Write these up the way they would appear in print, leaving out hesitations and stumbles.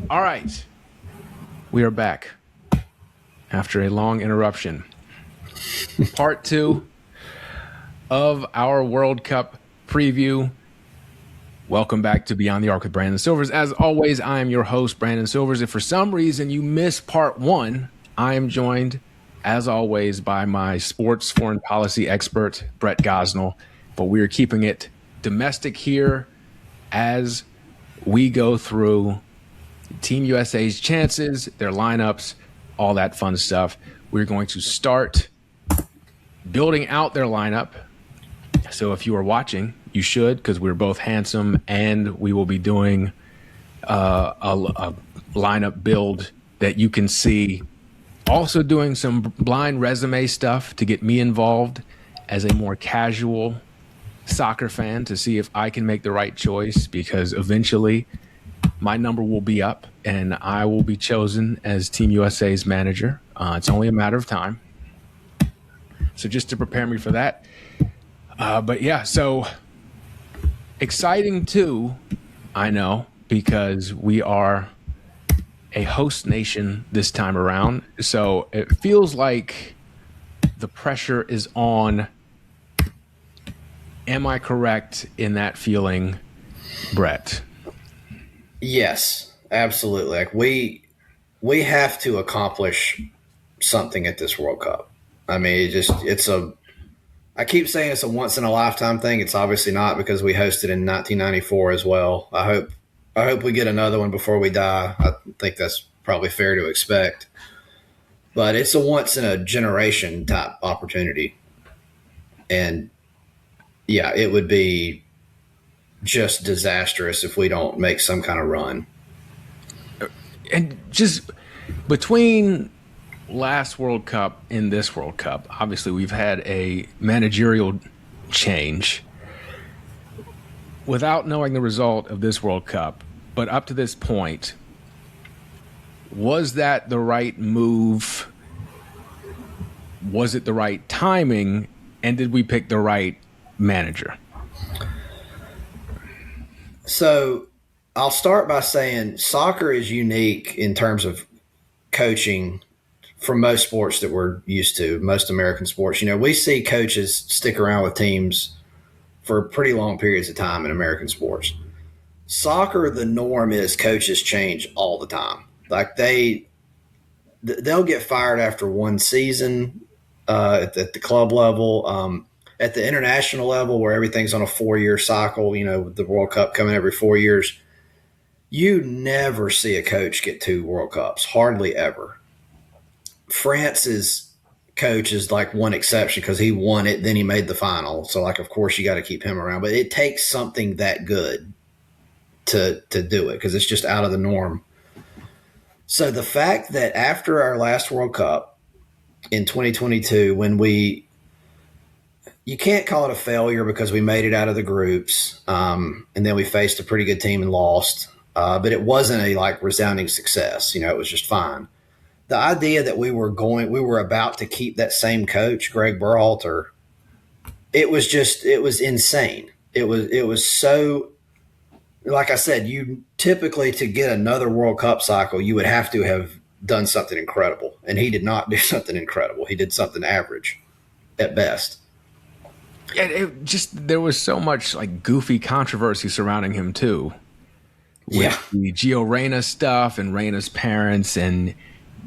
All right. We are back after a long interruption. Part 2 of our World Cup preview. Welcome back to Beyond the Arc with Brandon Silvers. As always, I am your host, Brandon Silvers. If for some reason you missed part 1, I am joined, as always, by my sports foreign policy expert, Brett Gosnell. But we are keeping it domestic here as we go through Team USA's chances, their lineups, all that fun stuff. We're going to start building out their lineup. So if you are watching, you should, because we're both handsome, and we will be doing a lineup build that you can see. Also doing some blind resume stuff to get me involved as a more casual soccer fan to see if I can make the right choice, because eventually my number will be up and I will be chosen as Team USA's manager. It's only a matter of time. So just to prepare me for that. But yeah, so exciting too, I know, because we are a host nation this time around. So it feels like the pressure is on. Am I correct in that feeling, Brett? Yes, absolutely. Like we have to accomplish something at this World Cup. I mean, I keep saying it's a once in a lifetime thing. It's obviously not, because we hosted in 1994 as well. I hope we get another one before we die. I think that's probably fair to expect. But it's a once in a generation type opportunity. And yeah, it would be just disastrous if we don't make some kind of run. And just between last World Cup and this World Cup, obviously we've had a managerial change. Without knowing the result of this World Cup, but up to this point, was that the right move? Was it the right timing? And did we pick the right manager? So I'll start by saying soccer is unique in terms of coaching from most sports that we're used to, most American sports. You know, we see coaches stick around with teams for pretty long periods of time in American sports. Soccer, the norm is coaches change all the time. Like they'll get fired after one season at the club level. At the international level, where everything's on a 4-year cycle, you know, with the World Cup coming every 4 years, you never see a coach get 2 World Cups, hardly ever. France's coach is like one exception because he won it, then he made the final. So, like, of course, you got to keep him around. But it takes something that good to do it, because it's just out of the norm. So the fact that after our last World Cup in 2022, when you can't call it a failure because we made it out of the groups, and then we faced a pretty good team and lost. But it wasn't a resounding success. You know, it was just fine. The idea that we were about to keep that same coach, Greg Berhalter, it was insane. It was so, like I said, you typically, to get another World Cup cycle, you would have to have done something incredible. And he did not do something incredible. He did something average at best. Yeah, there was so much goofy controversy surrounding him too. With the Gio Reyna stuff and Reyna's parents, and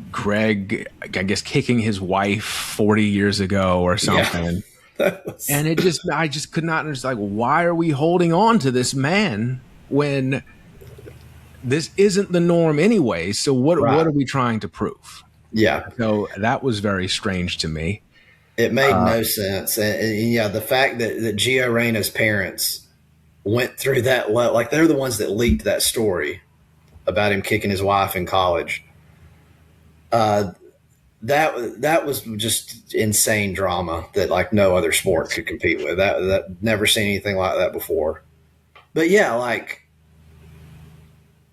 Greg, I guess, kicking his wife 40 years ago or something. Yeah. And I just could not understand, why are we holding on to this man when this isn't the norm anyway? So what are we trying to prove? Yeah. So that was very strange to me. It made no sense. And yeah, the fact that Gio Reyna's parents went through that, they're the ones that leaked that story about him kicking his wife in college. That was just insane drama that no other sport could compete with. That never seen anything like that before. But yeah,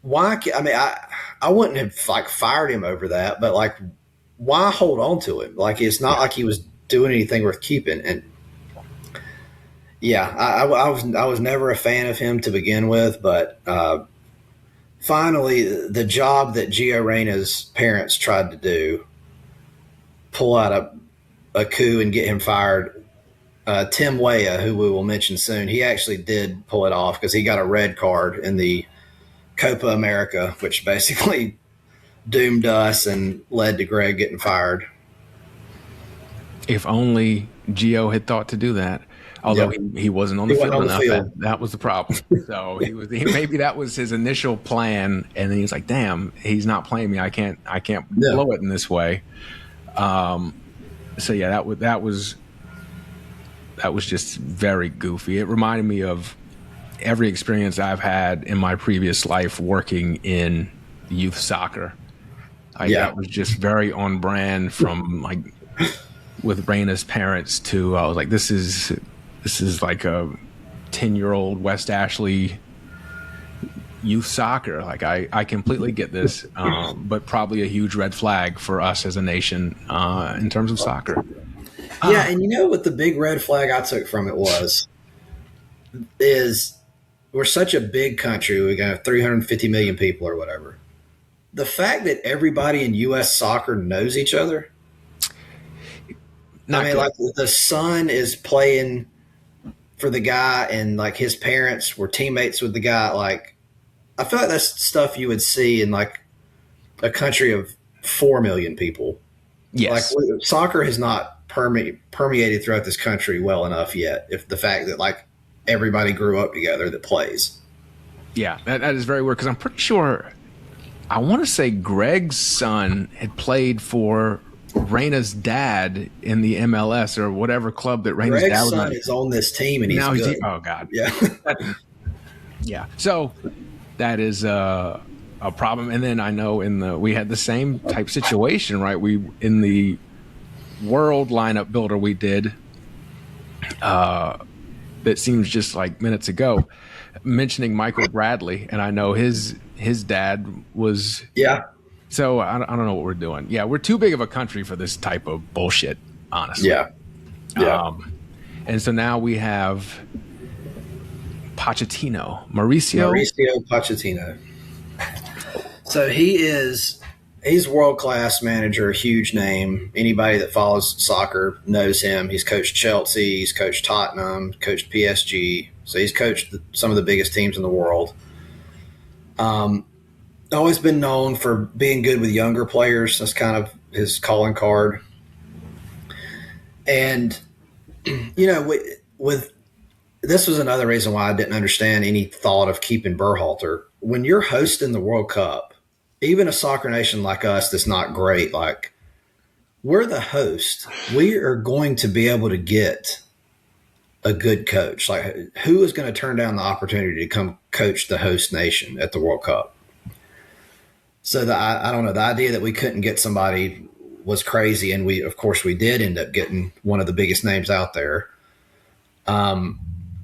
why? I mean, I wouldn't have fired him over that, but why hold on to him? It's not like he was doing anything worth keeping. And yeah, I was never a fan of him to begin with, but finally, the job that Gio Reyna's parents tried to do, pull out a coup and get him fired. Tim Weah, who we will mention soon, he actually did pull it off because he got a red card in the Copa America, which basically doomed us and led to Greg getting fired. If only Gio had thought to do that. Although he wasn't on the field enough. That was the problem. So maybe that was his initial plan, and then he was like, "Damn, he's not playing me. I can't blow it in this way." So yeah, that was just very goofy. It reminded me of every experience I've had in my previous life working in youth soccer. That was just very on brand from like with Reyna's parents to I was like, this is like a 10-year-old West Ashley youth soccer. Like I completely get this, but probably a huge red flag for us as a nation in terms of soccer. Yeah, and you know what the big red flag I took from it is we're such a big country. We got 350 million people or whatever. The fact that everybody in U.S. soccer knows each other. Like the son is playing for the guy and like his parents were teammates with the guy. Like, I feel like that's stuff you would see in like a country of 4 million people. Yes. Like soccer has not permeated throughout this country well enough yet. If the fact that like everybody grew up together that plays. Yeah, that is very weird because I'm pretty sure I want to say Greg's son had played for Reyna's dad in the MLS or whatever club that Reyna's dad was son is on this team and now he's good. Oh God. Yeah. Yeah. So that is a problem. And then I know we had the same type situation, right? We in the world lineup builder we did that seems just like minutes ago, mentioning Michael Bradley, and I know his dad was So I don't know what we're doing. Yeah, we're too big of a country for this type of bullshit, honestly. Yeah. And so now we have Pochettino, Mauricio Pochettino. So he's world-class manager, huge name. Anybody that follows soccer knows him. He's coached Chelsea, he's coached Tottenham, coached PSG. So he's coached some of the biggest teams in the world. Always been known for being good with younger players. That's kind of his calling card. And, you know, with this was another reason why I didn't understand any thought of keeping Berhalter. When you're hosting the World Cup, even a soccer nation like us that's not great, like we're the host, we are going to be able to get a good coach. Like who is going to turn down the opportunity to come coach the host nation at the World Cup? So I don't know, the idea that we couldn't get somebody was crazy. And we did end up getting one of the biggest names out there.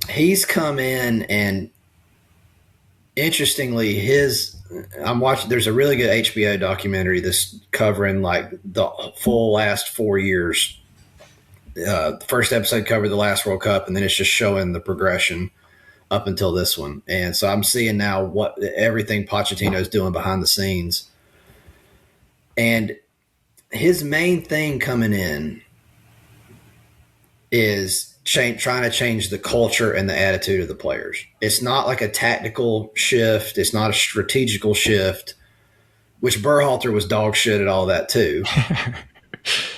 He's come in and interestingly, there's a really good HBO documentary that's covering like the full last 4 years. The first episode covered the last World Cup, and then it's just showing the progression up until this one. And so I'm seeing now everything Pochettino's doing behind the scenes. And his main thing coming in is trying to change the culture and the attitude of the players. It's not like a tactical shift. It's not a strategical shift, which Berhalter was dog shit at all that too.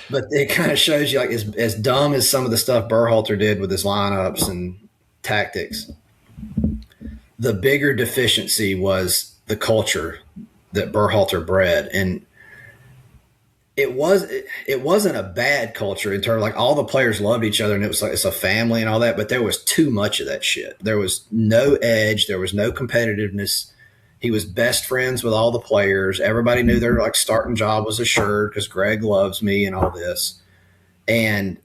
But it kind of shows you like as dumb as some of the stuff Berhalter did with his lineups and tactics, the bigger deficiency was the culture that Berhalter bred. And it wasn't a bad culture in terms of like all the players loved each other and it was like it's a family and all that, but there was too much of that shit. There was no edge, there was no competitiveness. He was best friends with all the players. Everybody knew their like starting job was assured because Greg loves me and all this. And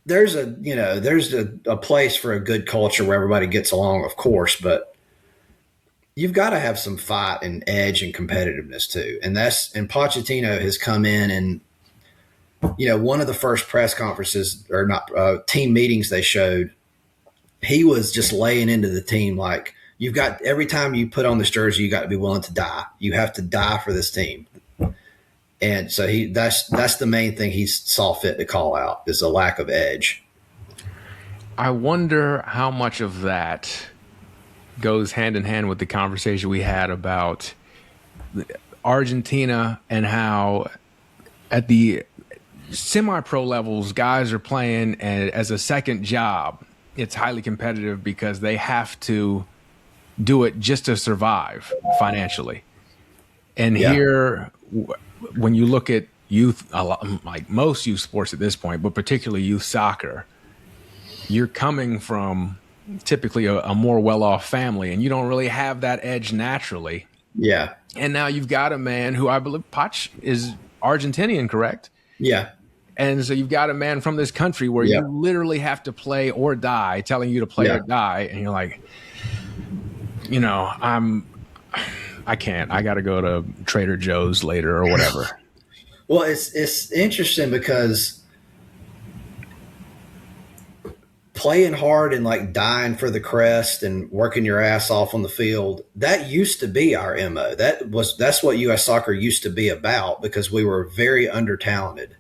there's a place for a good culture where everybody gets along, of course, but you've got to have some fight and edge and competitiveness too. And Pochettino has come in and, you know, one of the first press conferences team meetings they showed, he was just laying into the team like, you've got every time you put on this jersey, you got to be willing to die. You have to die for this team. And so that's the main thing he saw fit to call out is a lack of edge. I wonder how much of that goes hand in hand with the conversation we had about Argentina and how at the semi-pro levels, guys are playing as a second job. It's highly competitive because they have to do it just to survive financially. And here, when you look at youth, like most youth sports at this point, but particularly youth soccer, you're coming from typically a more well-off family, and you don't really have that edge naturally. Yeah. And now you've got a man who I believe Poch is Argentinian, correct? Yeah. And so you've got a man from this country where you literally have to play or die, telling you to play or die. And you're like, I can't. I got to go to Trader Joe's later or whatever. Well, it's interesting because playing hard and like dying for the crest and working your ass off on the field, that used to be our MO. That's what U.S. soccer used to be about because we were very under-talented.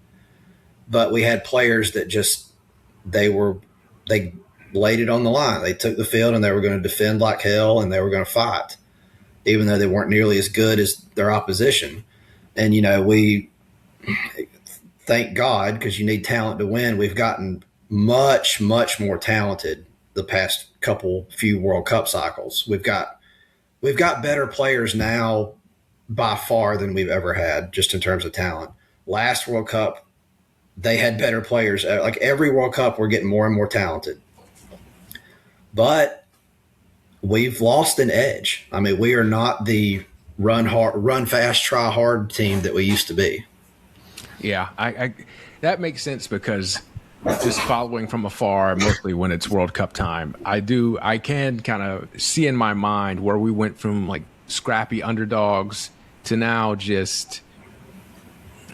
But we had players that they laid it on the line. They took the field and they were going to defend like hell and they were going to fight, even though they weren't nearly as good as their opposition. And, we thank God, because you need talent to win. We've gotten much, much more talented the past few World Cup cycles. We've got better players now by far than we've ever had, just in terms of talent. Last World Cup, they had better players. Like every World Cup, we're getting more and more talented. But we've lost an edge. I mean, we are not the run fast, try hard team that we used to be. Yeah, I that makes sense because just following from afar, mostly when it's World Cup time, I can kind of see in my mind where we went from like scrappy underdogs to now just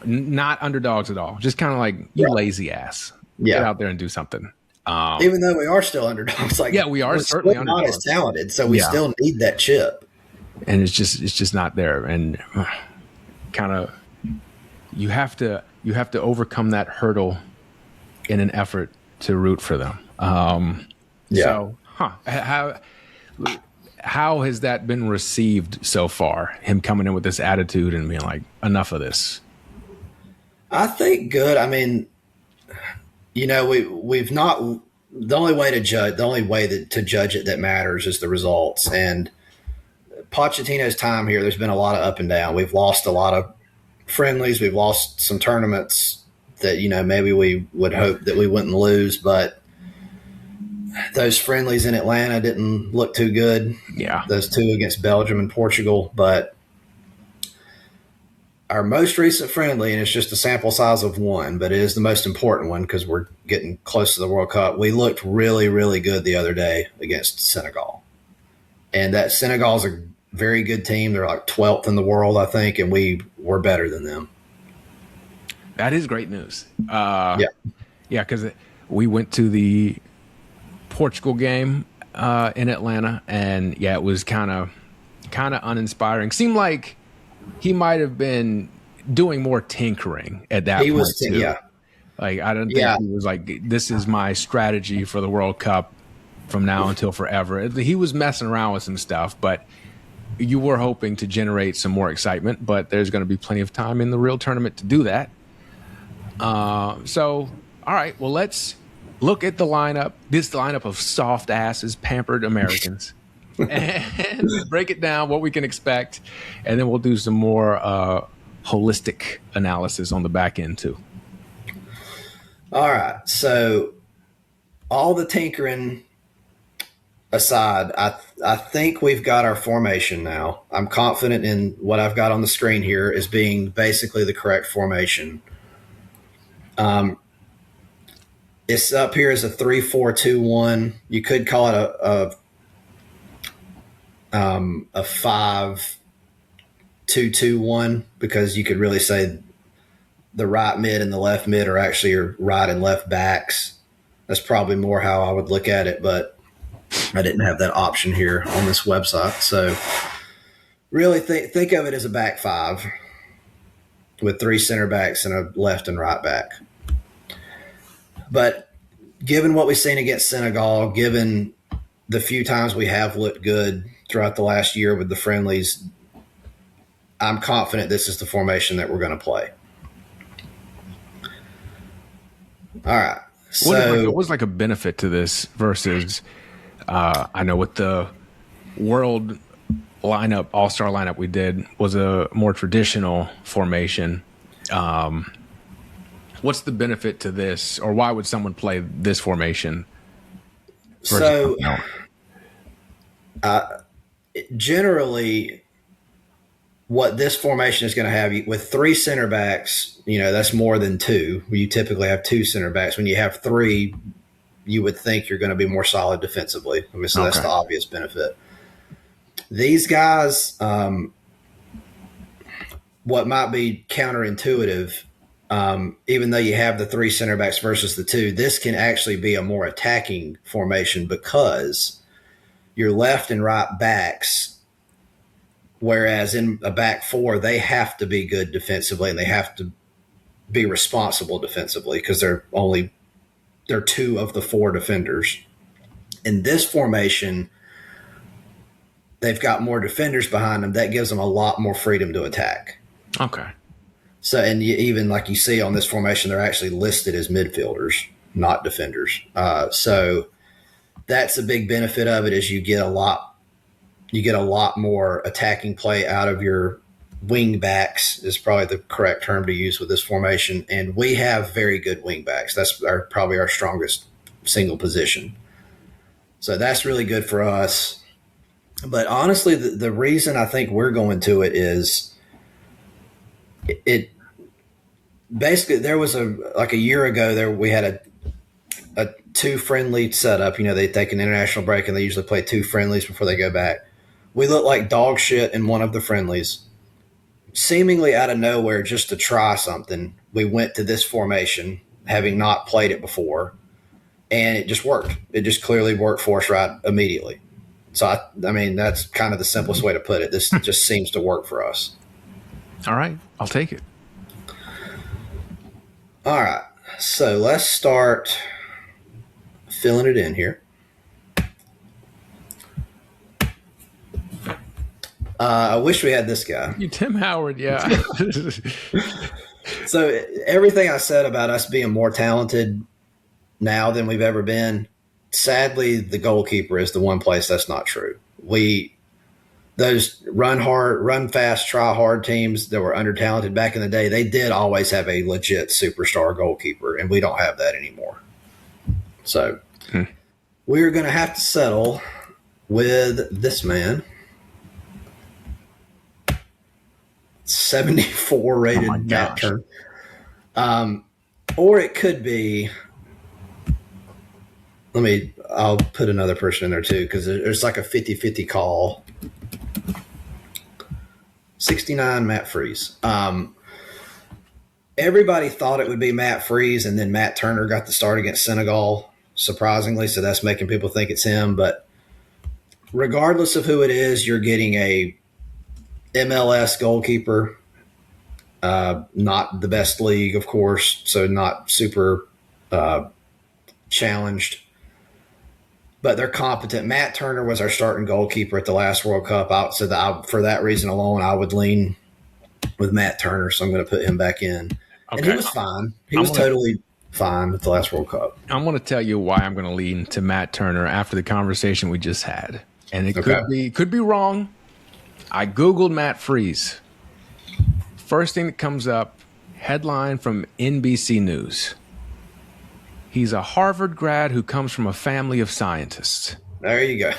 not underdogs at all. Just kind of like, you lazy ass. Get out there and do something. Even though we are still underdogs. We are certainly underdogs. Not as talented, so we still need that chip. And it's just not there. And kind of you have to overcome that hurdle in an effort to root for them. So, how has that been received so far? Him coming in with this attitude and being like, enough of this. I think good. I mean, we've not. The only way to judge it that matters is the results. And Pochettino's time here, there's been a lot of up and down. We've lost a lot of friendlies. We've lost some tournaments that maybe we would hope that we wouldn't lose, but those friendlies in Atlanta didn't look too good. Yeah, those two against Belgium and Portugal, but our most recent friendly, and it's just a sample size of one, but it is the most important one because we're getting close to the World Cup. We looked really, really good the other day against Senegal. And that Senegal's a very good team. They're like 12th in the world, I think, and we were better than them. That is great news. Because we went to the Portugal game in Atlanta, and it was kind of uninspiring. Seemed like he might have been doing more tinkering at that point. He was, Like, I don't think he was like, this is my strategy for the World Cup from now until forever. He was messing around with some stuff, but you were hoping to generate some more excitement, but there's going to be plenty of time in the real tournament to do that. All right, well, let's look at the lineup, this lineup of soft asses, pampered Americans, and break it down, what we can expect, and then we'll do some more holistic analysis on the back end too. All right, so all the tinkering aside, I think we've got our formation now. I'm confident in what I've got on the screen here as being basically the correct formation. It's up here as a 3-4-2-1. You could call it a 5-2-2-1 because you could really say the right mid and the left mid are actually your right and left backs. That's probably more how I would look at it. But I didn't have that option here on this website. So really think of it as a back five with 3 center backs and a left and right back. But given what we've seen against Senegal, given the few times we have looked good throughout the last year with the friendlies, I'm confident this is the formation that we're going to play. All right. So what's like a benefit to this versus, I know with the world lineup, all-star lineup we did was a more traditional formation. What's the benefit to this, or why would someone play this formation? So generally what this formation is going to have with 3 center backs, that's more than 2. You typically have 2 center backs. When you have 3, you would think you're going to be more solid defensively. So that's the obvious benefit. These guys, what might be counterintuitive, even though you have the 3 center backs versus the 2, this can actually be a more attacking formation because your left and right backs, whereas in a back 4, they have to be good defensively and they have to be responsible defensively because they're 2 of the 4 defenders. In this formation, they've got more defenders behind them. That gives them a lot more freedom to attack. Okay. So, and even like you see on this formation, they're actually listed as midfielders, not defenders. So that's a big benefit of it is you get a lot more attacking play out of your wing backs is probably the correct term to use with this formation. And we have very good wing backs. That's probably our strongest single position. So that's really good for us. But honestly, the reason I think we're going to it is it basically there was a year ago there we had a 2 friendly setup. They take an international break and they usually play 2 friendlies before they go back. We looked like dog shit in one of the friendlies. Seemingly out of nowhere, just to try something, we went to this formation, having not played it before, and it just worked. It just clearly worked for us right immediately. So, I mean, that's kind of the simplest way to put it. This just seems to work for us. All right. I'll take it. All right. So let's start filling it in here. I wish we had this guy. You Tim Howard, yeah. So everything I said about us being more talented now than we've ever been, sadly, the goalkeeper is the one place that's not true. Those run hard, run fast, try hard teams that were under-talented back in the day, they did always have a legit superstar goalkeeper, and we don't have that anymore. So we're going to have to settle with this man. 74 rated Matt Turner. Or it could be, I'll put another person in there too, because there's like a 50-50 call. 69 Matt Freeze. Everybody thought it would be Matt Freeze, and then Matt Turner got the start against Senegal, surprisingly, so that's making people think it's him. But regardless of who it is, you're getting a MLS goalkeeper, not the best league, of course, so not super challenged, but they're competent. Matt Turner was our starting goalkeeper at the last World Cup. So for that reason alone, I would lean with Matt Turner, so I'm going to put him back in. Okay. And he was fine. He was totally fine at the last World Cup. I'm going to tell you why I'm going to lean to Matt Turner after the conversation we just had. And it could be wrong. I Googled Matt Freeze. First thing that comes up, headline from NBC News. He's a Harvard grad who comes from a family of scientists. There you go.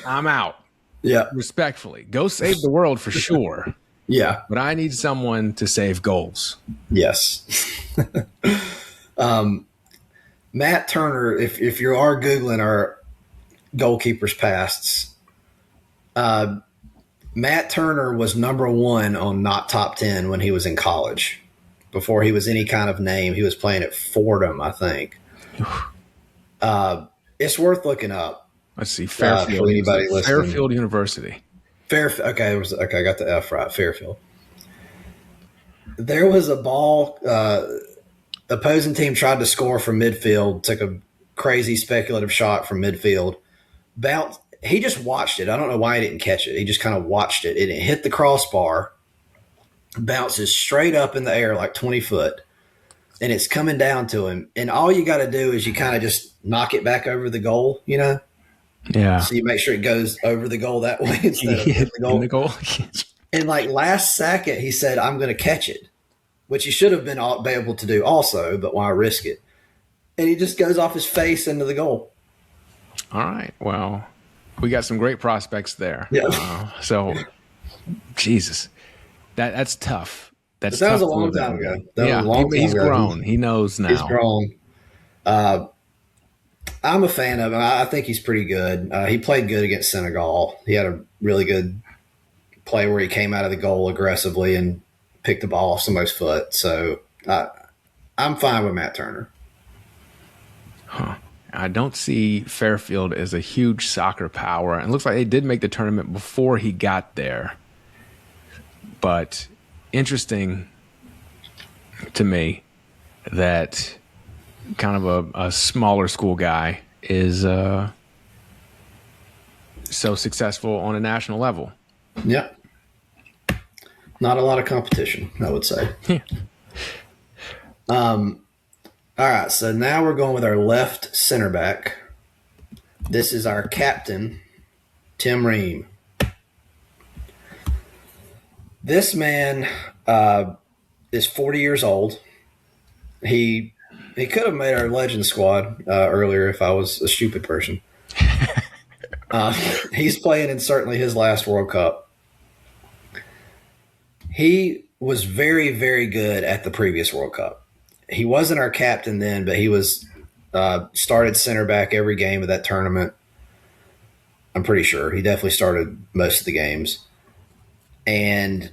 I'm out. Yeah. Respectfully. Go save the world for sure. Yeah. But I need someone to save goals. Yes. Matt Turner, if you are Googling our goalkeepers pasts, Matt Turner was number 1 on not top 10 when he was in college. Before he was any kind of name, he was playing at Fordham, I think. It's worth looking up. Let's see, For Fairfield. anybody listening. Fairfield University. Okay, I got the F right. Fairfield. There was a ball. Opposing team tried to score from midfield. Took a crazy speculative shot from midfield. Bounced. He just watched it. I don't know why he didn't catch it. He just kind of watched it. It hit the crossbar, bounces straight up in the air like 20 foot, and it's coming down to him. And all you got to do is you kind of just knock it back over the goal, you know? Yeah. So you make sure it goes over the goal that way instead of in the goal. And like last second, he said, "I'm going to catch it," which he should have been able to do also, but why risk it? And he just goes off his face into the goal. All right. Well, we got some great prospects there. Yeah. So, Jesus, that's tough. That was a long time ago. He's grown. He knows now. He's grown. I'm a fan of him. I think he's pretty good. He played good against Senegal. He had a really good play where he came out of the goal aggressively and picked the ball off somebody's foot. So I'm fine with Matt Turner. Huh. I don't see Fairfield as a huge soccer power. And it looks like they did make the tournament before he got there. But interesting to me that kind of a smaller school guy is so successful on a national level. Yeah. Not a lot of competition, I would say. Yeah. All right, so now we're going with our left center back. This is our captain, Tim Ream. This man is 40 years old. He could have made our legend squad earlier if I was a stupid person. He's playing in certainly his last World Cup. He was very, very good at the previous World Cup. He wasn't our captain then, but he was started center back every game of that tournament. I'm pretty sure. He definitely started most of the games. And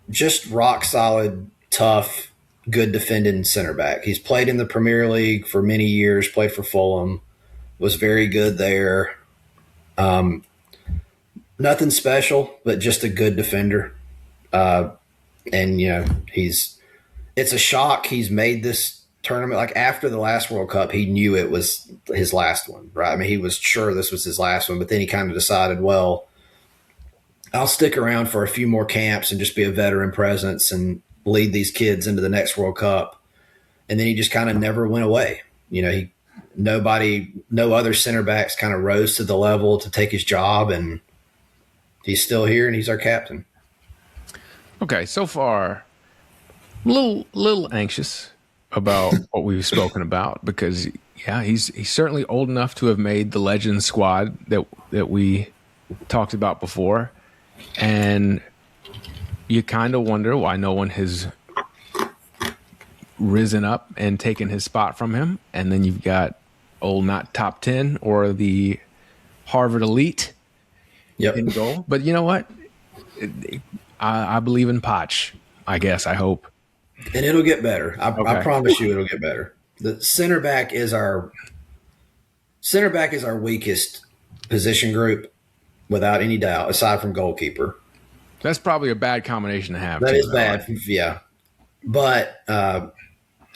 just rock solid, tough, good defending center back. He's played in the Premier League for many years, played for Fulham, was very good there. Nothing special, but just a good defender. And, you know, it's a shock he's made this tournament. Like after the last World Cup, he knew it was his last one, right? I mean, he was sure this was his last one, but then he kind of decided, well, I'll stick around for a few more camps and just be a veteran presence and lead these kids into the next World Cup. And then he just kind of never went away. You know, no other center backs kind of rose to the level to take his job, and he's still here and he's our captain. Okay, so far, a little anxious about what we've spoken about because, yeah, he's certainly old enough to have made the legend squad that we talked about before, and you kind of wonder why no one has risen up and taken his spot from him. And then you've got not top 10 or the Harvard elite in goal. But you know what? I believe in Poch, I guess, I hope. And it'll get better. I promise you it'll get better. The center back is our weakest position group, without any doubt, aside from goalkeeper. That's probably a bad combination to have. That is bad, yeah. But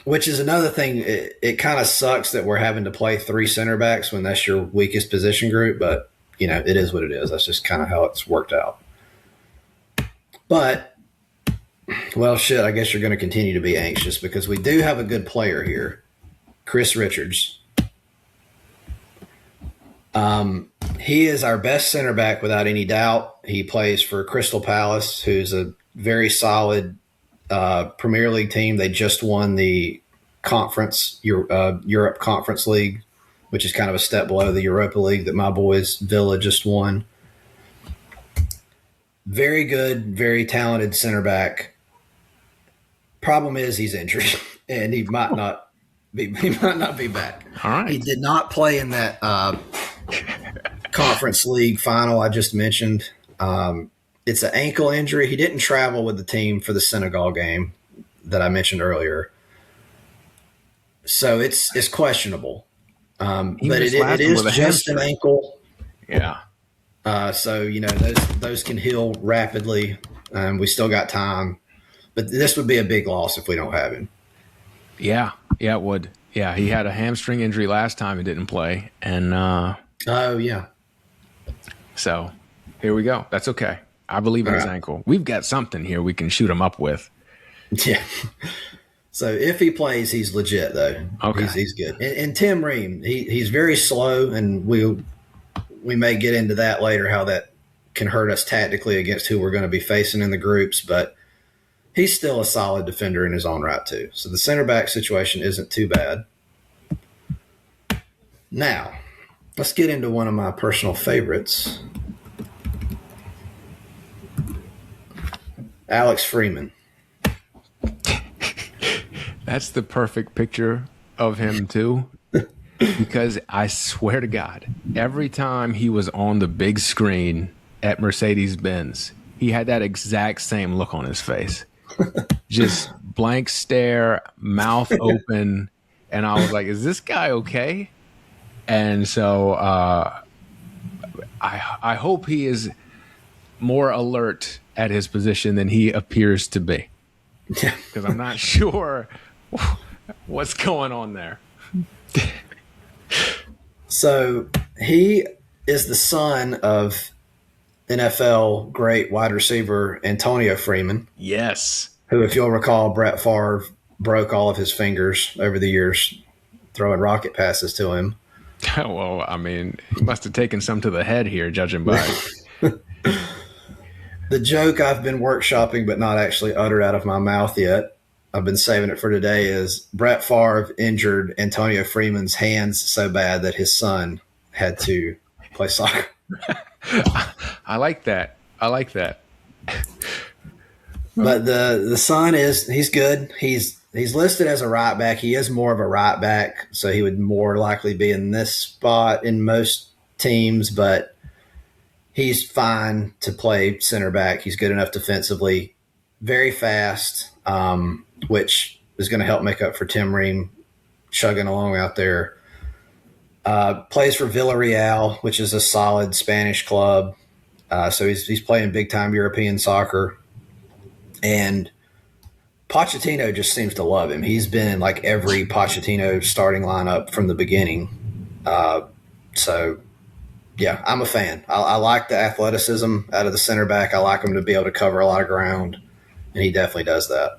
which is another thing. It kind of sucks that we're having to play three center backs when that's your weakest position group. But, you know, it is what it is. That's just kind of how it's worked out. But, well, shit, I guess you're going to continue to be anxious because we do have a good player here, Chris Richards. He is our best center back without any doubt. He plays for Crystal Palace, who's a very solid Premier League team. They just won the Europe Conference League, which is kind of a step below the Europa League that my boys Villa just won. Very good, very talented center back. Problem is he's injured, and he might not be back. All right. He did not play in that Conference League final I just mentioned. It's an ankle injury. He didn't travel with the team for the Senegal game that I mentioned earlier. So it's questionable. He But missed it last one is with a just an hamstring. ankle. Yeah. So, those can heal rapidly. We still got time. But this would be a big loss if we don't have him. Yeah. Yeah, it would. Yeah, he had a hamstring injury last time and didn't play. And Oh, yeah. so here we go. That's okay. I believe in his ankle. We've got something here we can shoot him up with. Yeah. So if he plays, he's legit, though. Okay. He's good. And Tim Ream, he's very slow, and we may get into that later, how that can hurt us tactically against who we're going to be facing in the groups, but he's still a solid defender in his own right, too. So the center back situation isn't too bad. Now, let's get into one of my personal favorites, Alex Freeman. That's the perfect picture of him, too. Because I swear to God, every time he was on the big screen at Mercedes-Benz, he had that exact same look on his face. Just blank stare, mouth open. And I was like, is this guy okay? And so I hope he is more alert at his position than he appears to be. Because I'm not sure what's going on there. So he is the son of NFL great wide receiver Antonio Freeman. Yes. Who, if you'll recall, Brett Favre broke all of his fingers over the years throwing rocket passes to him. Well, I mean, he must have taken some to the head here, judging by the joke I've been workshopping but not actually uttered out of my mouth yet. I've been saving it for today is Brett Favre injured Antonio Freeman's hands so bad that his son had to play soccer. I like that. But the son he's good. He's listed as a right back. He is more of a right back, so he would more likely be in this spot in most teams, but he's fine to play center back. He's good enough defensively, very fast, which is going to help make up for Tim Ream chugging along out there. Plays for Villarreal, which is a solid Spanish club. So he's playing big-time European soccer. And Pochettino just seems to love him. He's been in like every Pochettino starting lineup from the beginning. So, yeah, I'm a fan. I like the athleticism out of the center back. I like him to be able to cover a lot of ground, and he definitely does that.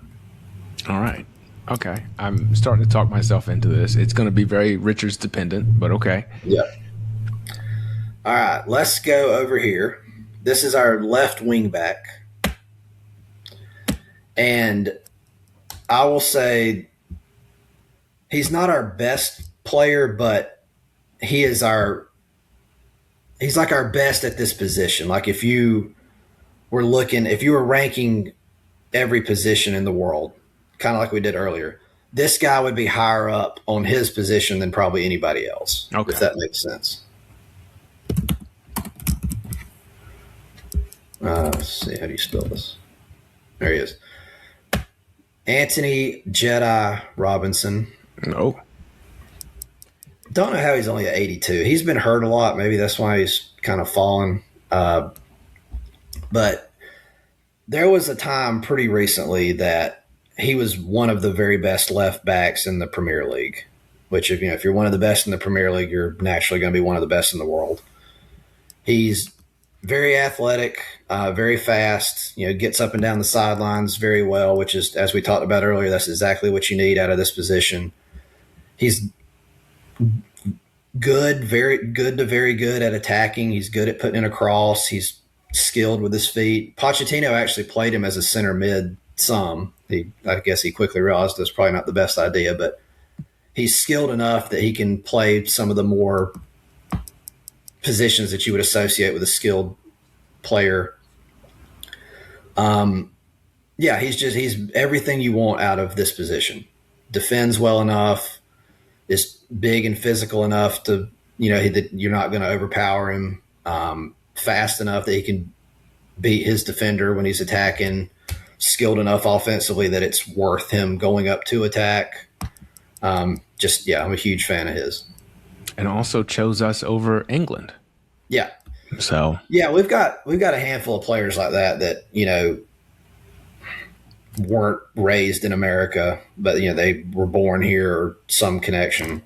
All right. Okay. I'm starting to talk myself into this. It's going to be very Richards dependent, but okay. Yeah. All right, let's go over here. This is our left wing back. And I will say he's not our best player, but he's like our best at this position. Like if you were ranking every position in the world, kind of like we did earlier, this guy would be higher up on his position than probably anybody else, if that makes sense. Let's see, how do you spell this? There he is. Anthony Jedi Robinson. No. Don't know how he's only at 82. He's been hurt a lot. Maybe that's why he's kind of fallen. But there was a time pretty recently that he was one of the very best left backs in the Premier League, which if you're one of the best in the Premier League, you're naturally going to be one of the best in the world. He's very athletic, very fast, gets up and down the sidelines very well, which is, as we talked about earlier, that's exactly what you need out of this position. He's good, very good to very good at attacking. He's good at putting in a cross. He's skilled with his feet. Pochettino actually played him as a center mid some. I guess he quickly realized that's probably not the best idea, but he's skilled enough that he can play some of the more positions that you would associate with a skilled player. He's everything you want out of this position. Defends well enough, is big and physical enough to, that you're not going to overpower him. Fast enough that he can beat his defender when he's attacking. Skilled enough offensively that it's worth him going up to attack. I'm a huge fan of his. and also chose us over England. Yeah. So yeah, we've got a handful of players like that weren't raised in America, but they were born here or some connection.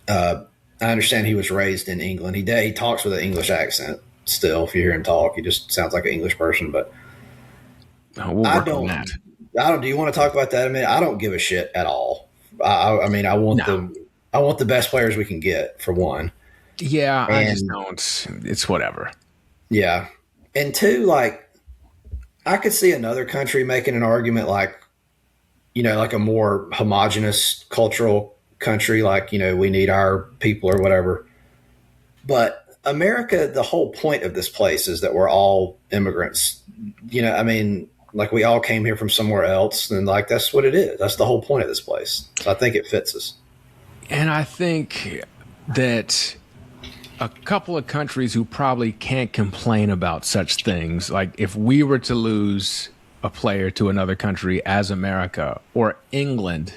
I understand he was raised in England. He talks with an English accent still. If you hear him talk, he just sounds like an English person. But we'll I work on that. Do you want to talk about that a minute? I don't give a shit at all. I mean, I want the best players we can get, for one. Yeah, I just don't. It's whatever. Yeah. And two, I could see another country making an argument like a more homogenous cultural country, we need our people or whatever. But America, the whole point of this place is that we're all immigrants. I mean, we all came here from somewhere else, and that's what it is. That's the whole point of this place. So I think it fits us. And I think that a couple of countries who probably can't complain about such things, like if we were to lose a player to another country as America, or England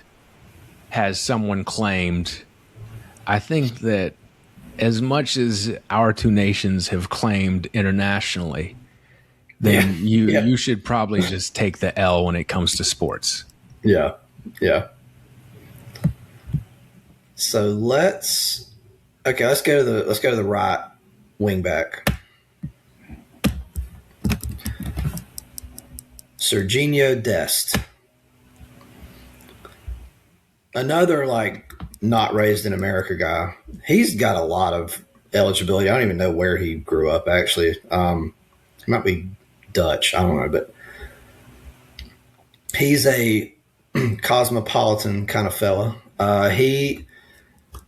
has someone claimed, I think that as much as our two nations have claimed internationally, then you should probably just take the L when it comes to sports. Yeah. Yeah. So let's go to the right wing back. Serginho Dest. Another not raised in America guy. He's got a lot of eligibility. I don't even know where he grew up actually. He might be Dutch. I don't know, but he's a cosmopolitan kind of fella. He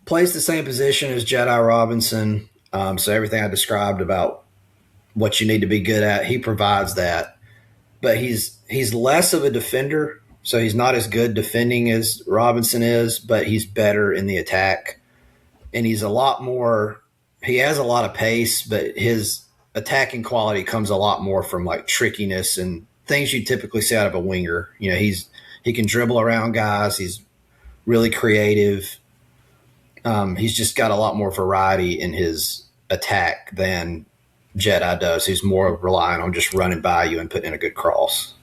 plays the same position as Jedi Robinson. So everything I described about what you need to be good at, he provides that. But he's less of a defender, so he's not as good defending as Robinson is, but he's better in the attack. And he has a lot of pace, but his attacking quality comes a lot more from trickiness and things you typically see out of a winger. He can dribble around guys. He's really creative. He's just got a lot more variety in his attack than Jedi does, who's more relying on just running by you and putting in a good cross.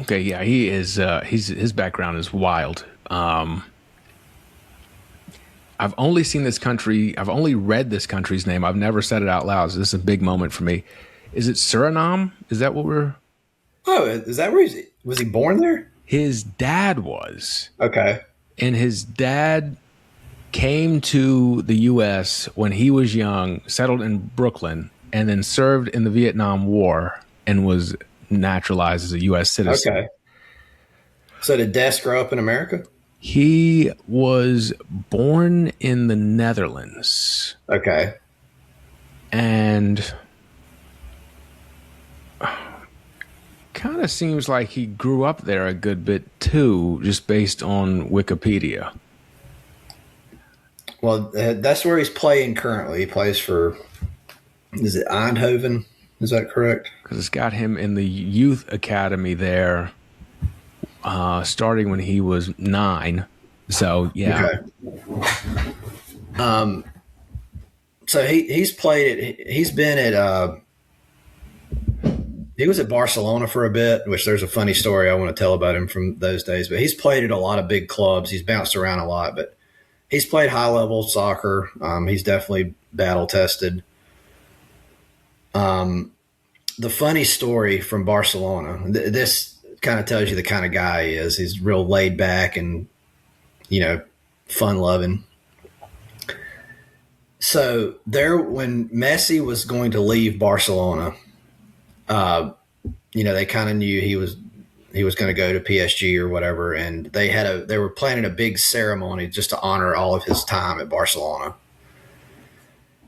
Okay, yeah, he is. His background is wild. I've only seen this country. I've only read this country's name. I've never said it out loud. So this is a big moment for me. Is it Suriname? Is that what we're? Oh, is that where was he born there? His dad was. Okay. And his dad came to the U.S. when he was young, settled in Brooklyn, and then served in the Vietnam War and was naturalized as a U.S. citizen. Okay. So did Dest grow up in America? He was born in the Netherlands. Okay. And kind of seems like he grew up there a good bit too, just based on Wikipedia. Well, that's where he's playing currently. He plays for, is it Eindhoven? Is that correct? Because it's got him in the youth academy there, starting when he was 9. So, yeah. Okay. So he's played it. He's been at, he was at Barcelona for a bit, which there's a funny story I want to tell about him from those days. But he's played at a lot of big clubs. He's bounced around a lot, but he's played high-level soccer. He's definitely battle-tested. The funny story from Barcelona, this kind of tells you the kind of guy he is. He's real laid back and, fun-loving. So when Messi was going to leave Barcelona, they kind of knew he was going to go to PSG or whatever, and they were planning a big ceremony just to honor all of his time at Barcelona.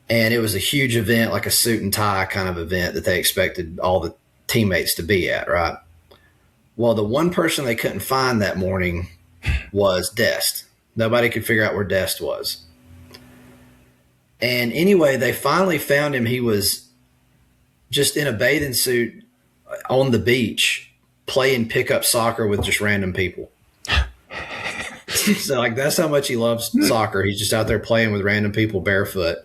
And it was a huge event, like a suit and tie kind of event that they expected all the teammates to be at, right? Well, the one person they couldn't find that morning was Dest. Nobody could figure out where Dest was. And anyway, they finally found him. He was just in a bathing suit on the beach playing pickup soccer with just random people. So like that's how much he loves soccer. He's just out there playing with random people barefoot.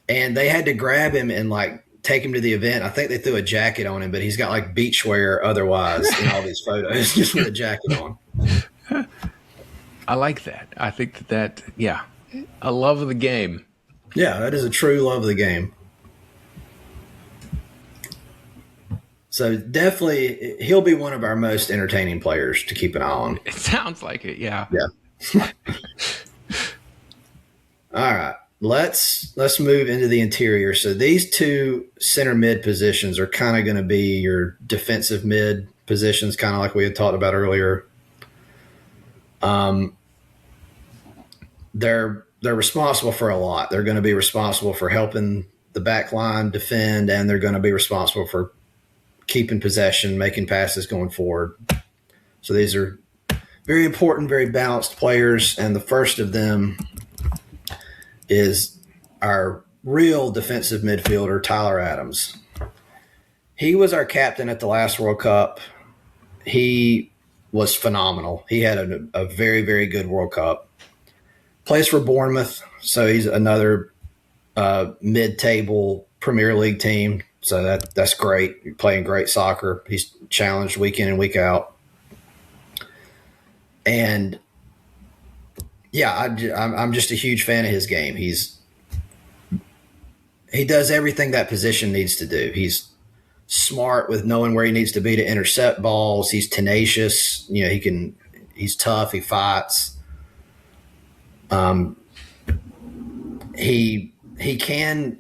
And they had to grab him and like take him to the event. I think they threw a jacket on him, but he's got like beachwear otherwise in all these photos, just with a jacket on. I like that. I think that yeah, a love of the game. Yeah, that is a true love of the game. So definitely, he'll be one of our most entertaining players to keep an eye on. It sounds like it, yeah. Yeah. All right, let's move into the interior. So these two center mid positions are kind of going to be your defensive mid positions, kind of like we had talked about earlier. They're responsible for a lot. They're going to be responsible for helping the back line defend, and they're going to be responsible for keeping possession, making passes going forward. So these are very important, very balanced players, and the first of them is our real defensive midfielder, Tyler Adams. He was our captain at the last World Cup. He was phenomenal. He had a very, very good World Cup. Plays for Bournemouth, so he's another mid-table Premier League team. So that's great. You're playing great soccer. He's challenged week in and week out. And, yeah, I'm just a huge fan of his game. He does everything that position needs to do. He's smart with knowing where he needs to be to intercept balls. He's tenacious. You know, he's tough. He fights. He can,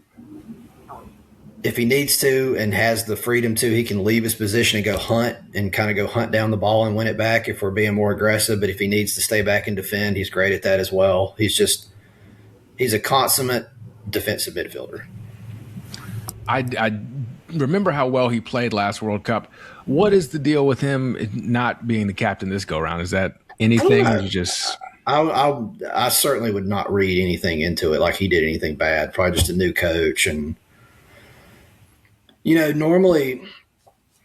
if he needs to and has the freedom to, he can leave his position and go hunt down the ball and win it back if we're being more aggressive. But if he needs to stay back and defend, he's great at that as well. He's a consummate defensive midfielder. I remember how well he played last World Cup. What is the deal with him not being the captain this go around? Is that anything? I certainly would not read anything into it like he did anything bad. Probably just a new coach. And, you know, normally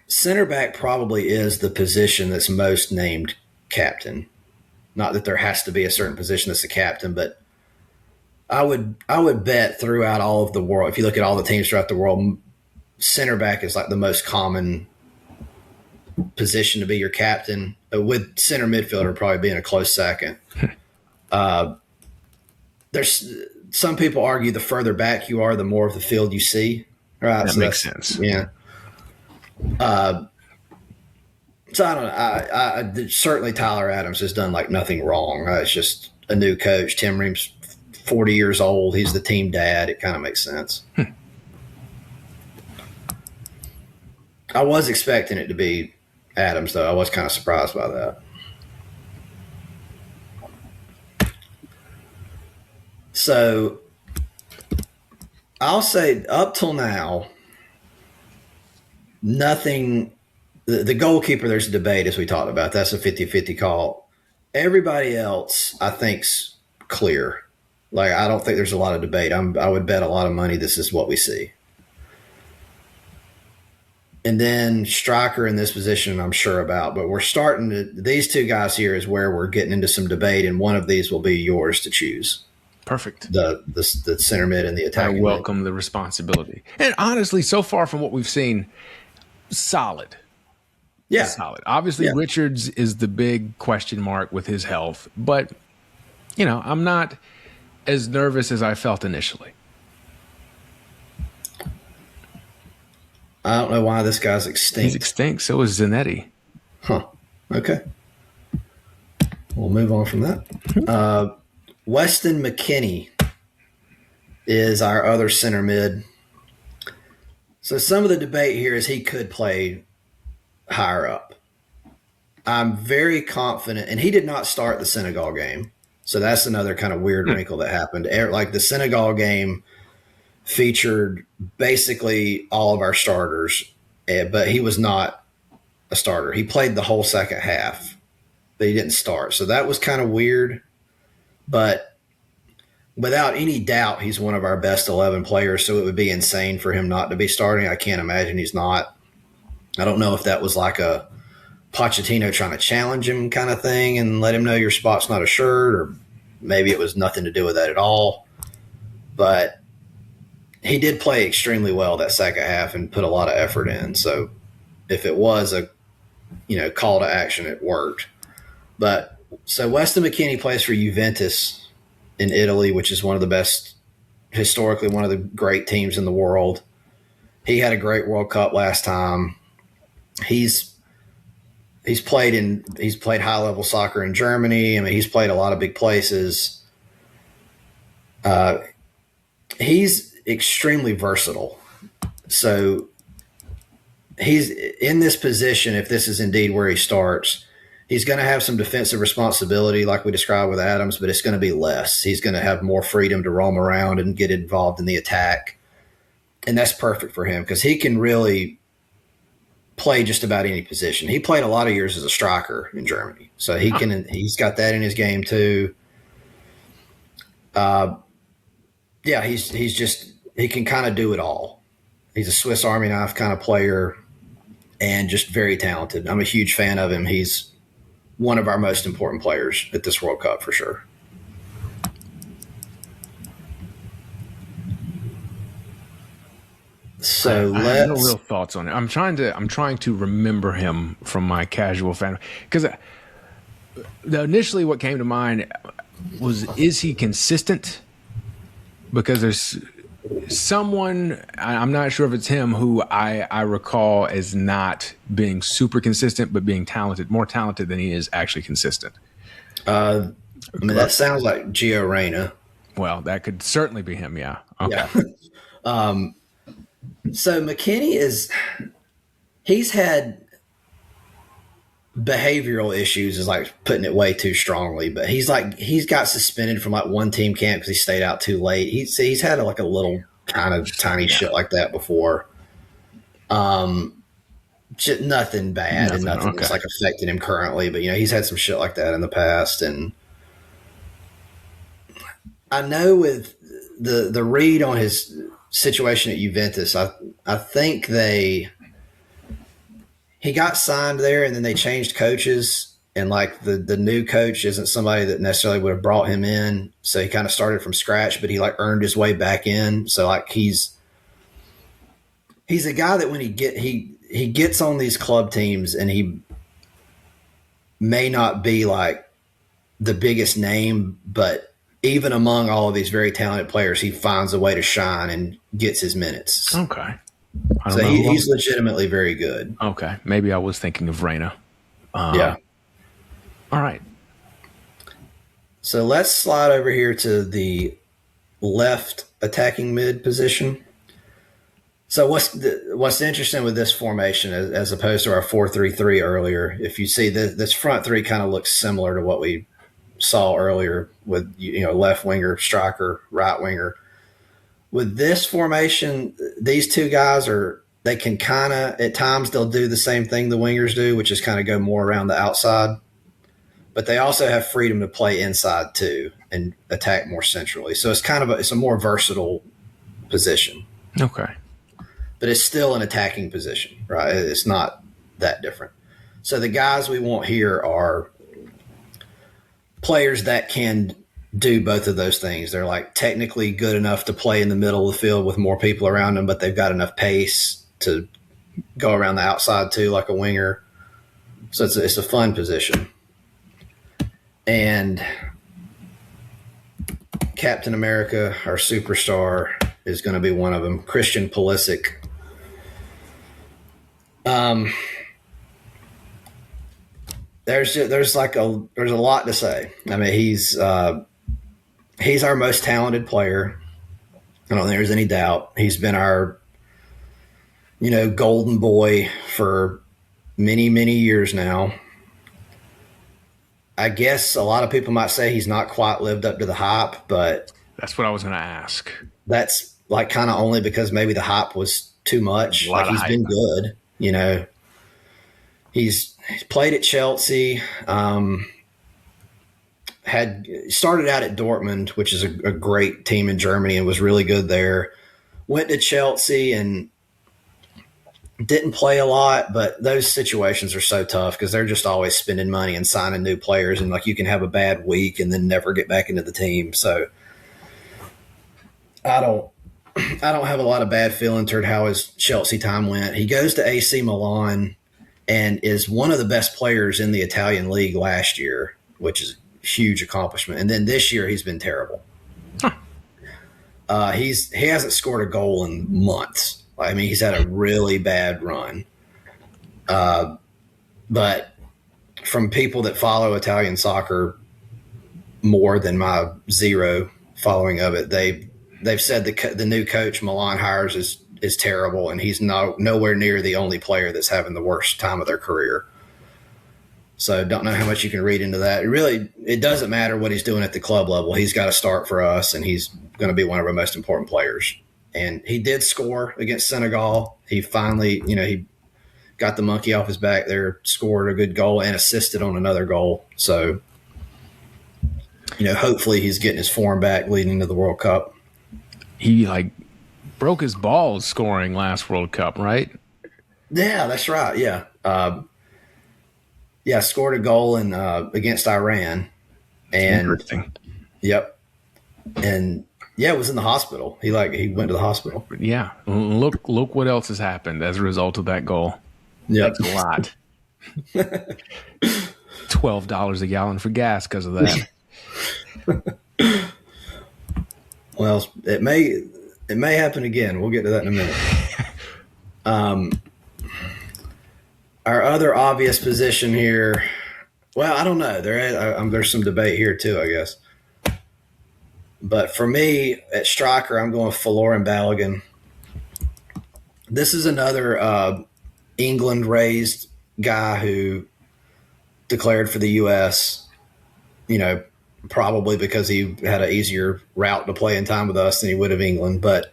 center back probably is the position that's most named captain. Not that there has to be a certain position that's a captain, but I would bet throughout all of the world, if you look at all the teams throughout the world, center back is like the most common position to be your captain, with center midfielder probably being a close second. There's some people argue the further back you are, the more of the field you see. Right, that makes sense. Yeah. So I don't know. Certainly Tyler Adams has done like nothing wrong. It's just a new coach. Tim Ream's 40 years old. He's the team dad. It kind of makes sense. I was expecting it to be Adams, though. I was kind of surprised by that. So I'll say up till now, nothing. The goalkeeper, there's a debate, as we talked about. That's a 50-50 call. Everybody else, I think's clear. Like, I don't think there's a lot of debate. I would bet a lot of money this is what we see. And then striker in this position, I'm sure about. But we're starting to – these two guys here is where we're getting into some debate, and one of these will be yours to choose. Perfect. The center mid and the attacking I welcome the responsibility. And honestly, so far from what we've seen, solid. Yeah. Solid. Obviously, yeah. Richards is the big question mark with his health. But, you know, I'm not as nervous as I felt initially. I don't know why this guy's extinct. He's extinct. So is Zanetti. Huh. Okay. We'll move on from that. Weston McKennie is our other center mid. So some of the debate here is he could play higher up. I'm very confident, and he did not start the Senegal game. So that's another kind of weird wrinkle that happened. Like the Senegal game featured basically all of our starters, but he was not a starter. He played the whole second half, but he didn't start. So that was kind of weird. But without any doubt, he's one of our best 11 players, so it would be insane for him not to be starting. I can't imagine he's not. I don't know if that was like a Pochettino trying to challenge him kind of thing and let him know your spot's not assured, or maybe it was nothing to do with that at all. But he did play extremely well that second half and put a lot of effort in. So if it was a call to action, it worked. But so Weston McKennie plays for Juventus in Italy, which is one of the best, historically one of the great teams in the world. He had a great World Cup last time. He's played high level soccer in Germany. I mean, he's played a lot of big places. He's extremely versatile. So he's in this position. If this is indeed where he starts, he's going to have some defensive responsibility like we described with Adams, but it's going to be less. He's going to have more freedom to roam around and get involved in the attack. And that's perfect for him because he can really play just about any position. He played a lot of years as a striker in Germany. So he's got that in his game too. He can kind of do it all. He's a Swiss Army knife kind of player and just very talented. I'm a huge fan of him. He's one of our most important players at this World Cup for sure. So I have no real thoughts on it. I'm trying to remember him from my casual fan, because initially what came to mind was, is he consistent? Because there's someone, I'm not sure if it's him, who I recall as not being super consistent, but being talented, more talented than he is actually consistent. That sounds like Gio Reyna. Well, that could certainly be him. Yeah. Okay. Yeah. So McKennie he's had behavioral issues, is like putting it way too strongly, but he's got suspended from like one team camp because he stayed out too late. He's had like a little kind of tiny shit like that before. Just nothing bad and nothing that's like affecting him currently, but he's had some shit like that in the past. And I know with the read on his situation at Juventus, I think he got signed there and then they changed coaches, and like the new coach isn't somebody that necessarily would have brought him in. So he kind of started from scratch, but he like earned his way back in. So like he's a guy that when he gets on these club teams, and he may not be like the biggest name, but even among all of these very talented players, he finds a way to shine and gets his minutes. Okay. So he's legitimately very good. Okay. Maybe I was thinking of Reyna. Yeah. All right. So let's slide over here to the left attacking mid position. So what's interesting with this formation as opposed to our 4-3-3 earlier, if you see this front three kind of looks similar to what we saw earlier with left winger, striker, right winger. With this formation, these two guys they can kind of, at times they'll do the same thing the wingers do, which is kind of go more around the outside. But they also have freedom to play inside too and attack more centrally. So it's a more versatile position. Okay. But it's still an attacking position, right? It's not that different. So the guys we want here are players that can do both of those things. They're like technically good enough to play in the middle of the field with more people around them, but they've got enough pace to go around the outside too, like a winger. So it's a fun position. And Captain America, our superstar, is going to be one of them. Christian Pulisic. There's a lot to say. I mean, he's our most talented player. I don't think there's any doubt. He's been our, golden boy for many, many years now. I guess a lot of people might say he's not quite lived up to the hype, but that's what I was going to ask. That's like kind of only because maybe the hype was too much. Like he's been good, He's played at Chelsea, had started out at Dortmund, which is a great team in Germany, and was really good there. Went to Chelsea and Didn't play a lot, but those situations are so tough because they're just always spending money and signing new players, and like you can have a bad week and then never get back into the team. So I don't have a lot of bad feeling toward how his Chelsea time went. He goes to AC Milan and is one of the best players in the Italian league last year, which is a huge accomplishment. And then this year he's been terrible. He hasn't scored a goal in months. I mean, he's had a really bad run. But from people that follow Italian soccer more than my zero following of it, they've said the new coach Milan hires is terrible, and he's nowhere near the only player that's having the worst time of their career. So don't know how much you can read into that. It doesn't matter what he's doing at the club level. He's got to start for us, and he's going to be one of our most important players. And he did score against Senegal. He finally, he got the monkey off his back there, scored a good goal and assisted on another goal. So, hopefully he's getting his form back leading into the World Cup. He broke his balls scoring last World Cup, right? Yeah, that's right. Yeah. Scored a goal against Iran. And interesting. Yep. And it was in the hospital. He went to the hospital. Yeah. Look what else has happened as a result of that goal. Yeah. That's a lot. $12 a gallon for gas because of that. Well, it may happen again. We'll get to that in a minute. Our other obvious position here, well, I don't know. There's some debate here too, I guess. But for me, at striker, I'm going Folarin Balogun. This is another England-raised guy who declared for the U.S., probably because he had an easier route to play in time with us than he would have England. But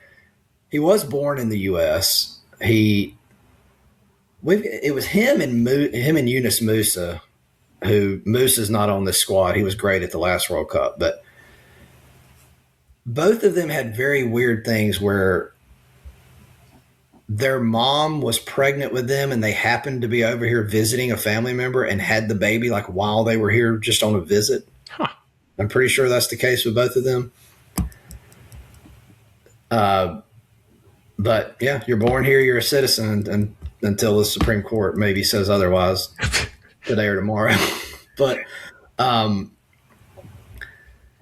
he was born in the U.S. It was him and Yunus Musa, who Musa's not on this squad. He was great at the last World Cup, but both of them had very weird things where their mom was pregnant with them and they happened to be over here visiting a family member and had the baby while they were here just on a visit. Huh. I'm pretty sure that's the case with both of them. But yeah, you're born here, you're a citizen, and until the Supreme Court maybe says otherwise today or tomorrow. But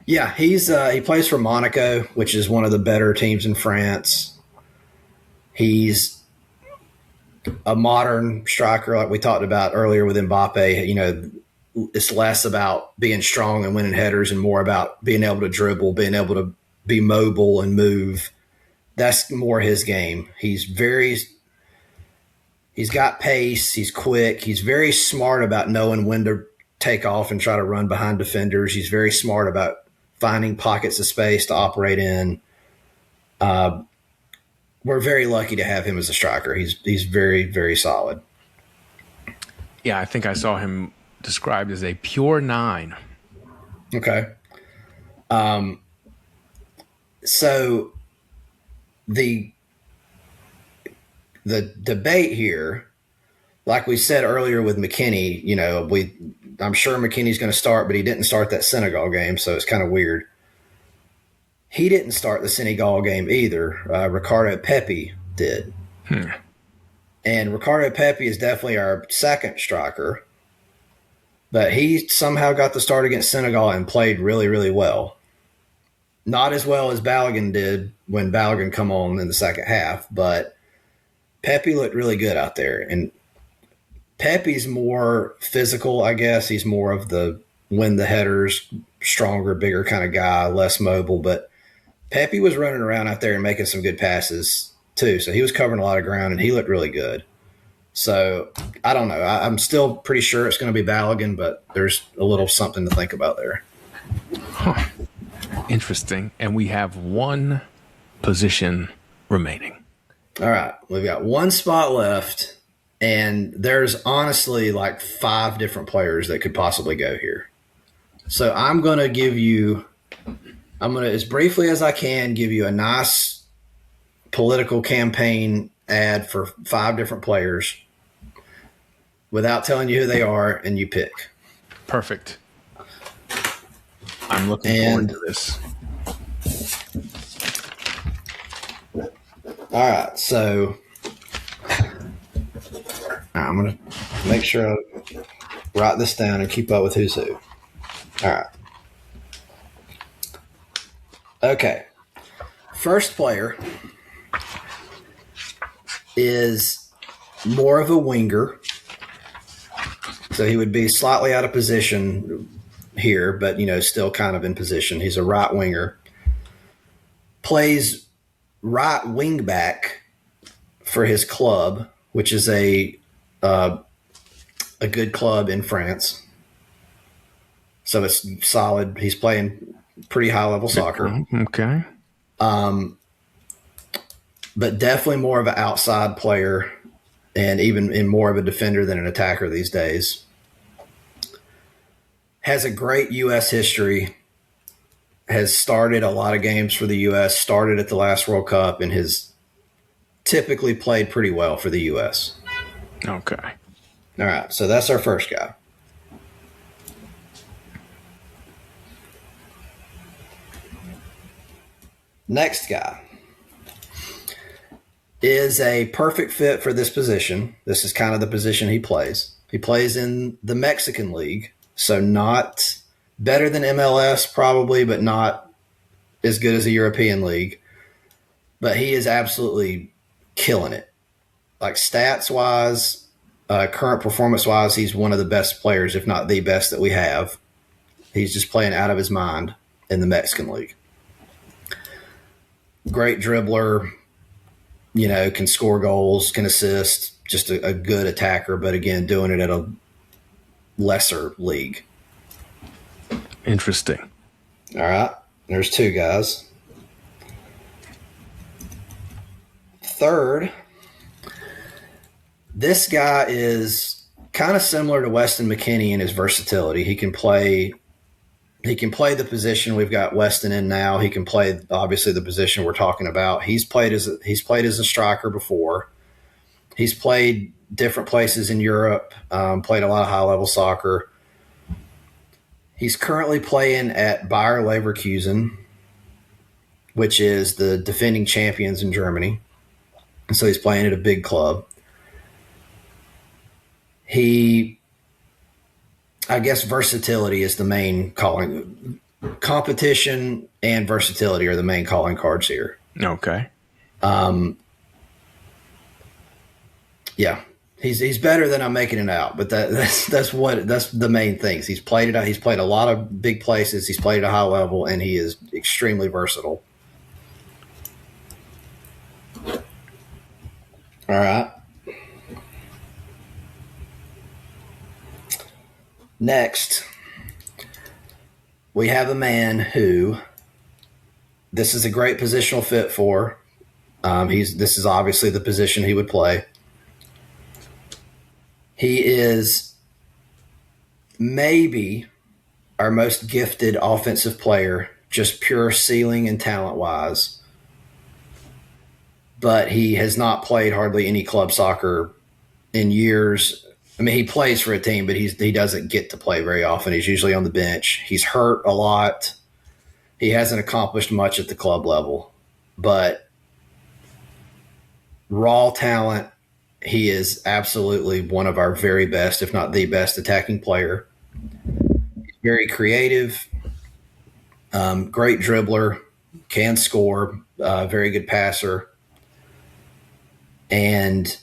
he plays for Monaco, which is one of the better teams in France. He's a modern striker, like we talked about earlier with Mbappe. It's less about being strong and winning headers and more about being able to dribble, being able to be mobile and move. That's more his game. He's got pace. He's quick. He's very smart about knowing when to take off and try to run behind defenders. He's very smart about finding pockets of space to operate in. We're very lucky to have him as a striker. He's very, very solid. Yeah, I think I saw him described as a pure 9. Okay. So the debate here, like we said earlier with McKennie, I'm sure McKennie's going to start, but he didn't start that Senegal game, so it's kind of weird. He didn't start the Senegal game either. Ricardo Pepi did. And Ricardo Pepi is definitely our second striker, but he somehow got the start against Senegal and played really, really well. Not as well as Balogun did when Balogun come on in the second half, but Pepi looked really good out there. And Pepe's more physical, I guess. He's more of the win the headers, stronger, bigger kind of guy, less mobile. But Pepe was running around out there and making some good passes too. So he was covering a lot of ground and he looked really good. So I don't know. I'm still pretty sure it's going to be Balogun, but there's a little something to think about there. Huh. Interesting. And we have one position remaining. All right. We've got one spot left. And there's honestly 5 different players that could possibly go here. So I'm going to, as briefly as I can, give you a nice political campaign ad for 5 different players without telling you who they are, and you pick. Perfect. I'm looking forward to this. All right, so I'm going to make sure I write this down and keep up with who's who. All right. Okay. First player is more of a winger. So he would be slightly out of position here, but, still kind of in position. He's a right winger. Plays right wing back for his club, which is a good club in France. So it's solid. He's playing pretty high level soccer. Okay. But definitely more of an outside player and even in more of a defender than an attacker these days. Has a great U.S. history. Has started a lot of games for the U.S., started at the last World Cup, and has typically played pretty well for the U.S. Okay. All right, so that's our first guy. Next guy is a perfect fit for this position. This is kind of the position he plays. He plays in the Mexican League, so not better than MLS probably, but not as good as the European League. But he is absolutely killing it. Like stats-wise, current performance-wise, he's one of the best players, if not the best that we have. He's just playing out of his mind in the Mexican League. Great dribbler, can score goals, can assist, just a good attacker, but again, doing it at a lesser league. Interesting. All right. There's 2 guys. Third, this guy is kind of similar to Weston McKennie in his versatility. He can play the position we've got Weston in now. He can play obviously the position we're talking about. He's played as a striker before. He's played different places in Europe, played a lot of high-level soccer. He's currently playing at Bayer Leverkusen, which is the defending champions in Germany. So he's playing at a big club. I guess versatility is the main calling. Competition and versatility are the main calling cards here. Okay. Yeah. He's better than I'm making it out, but that's the main things. He's played a lot of big places. He's played at a high level, and he is extremely versatile. All right. Next, we have a man who this is a great positional fit for. This is obviously the position he would play. He is maybe our most gifted offensive player, just pure ceiling and talent-wise. But he has not played hardly any club soccer in years. I mean, he plays for a team, but he doesn't get to play very often. He's usually on the bench. He's hurt a lot. He hasn't accomplished much at the club level. But raw talent, he is absolutely one of our very best, if not the best, attacking player. He's very creative, great dribbler, can score, very good passer. And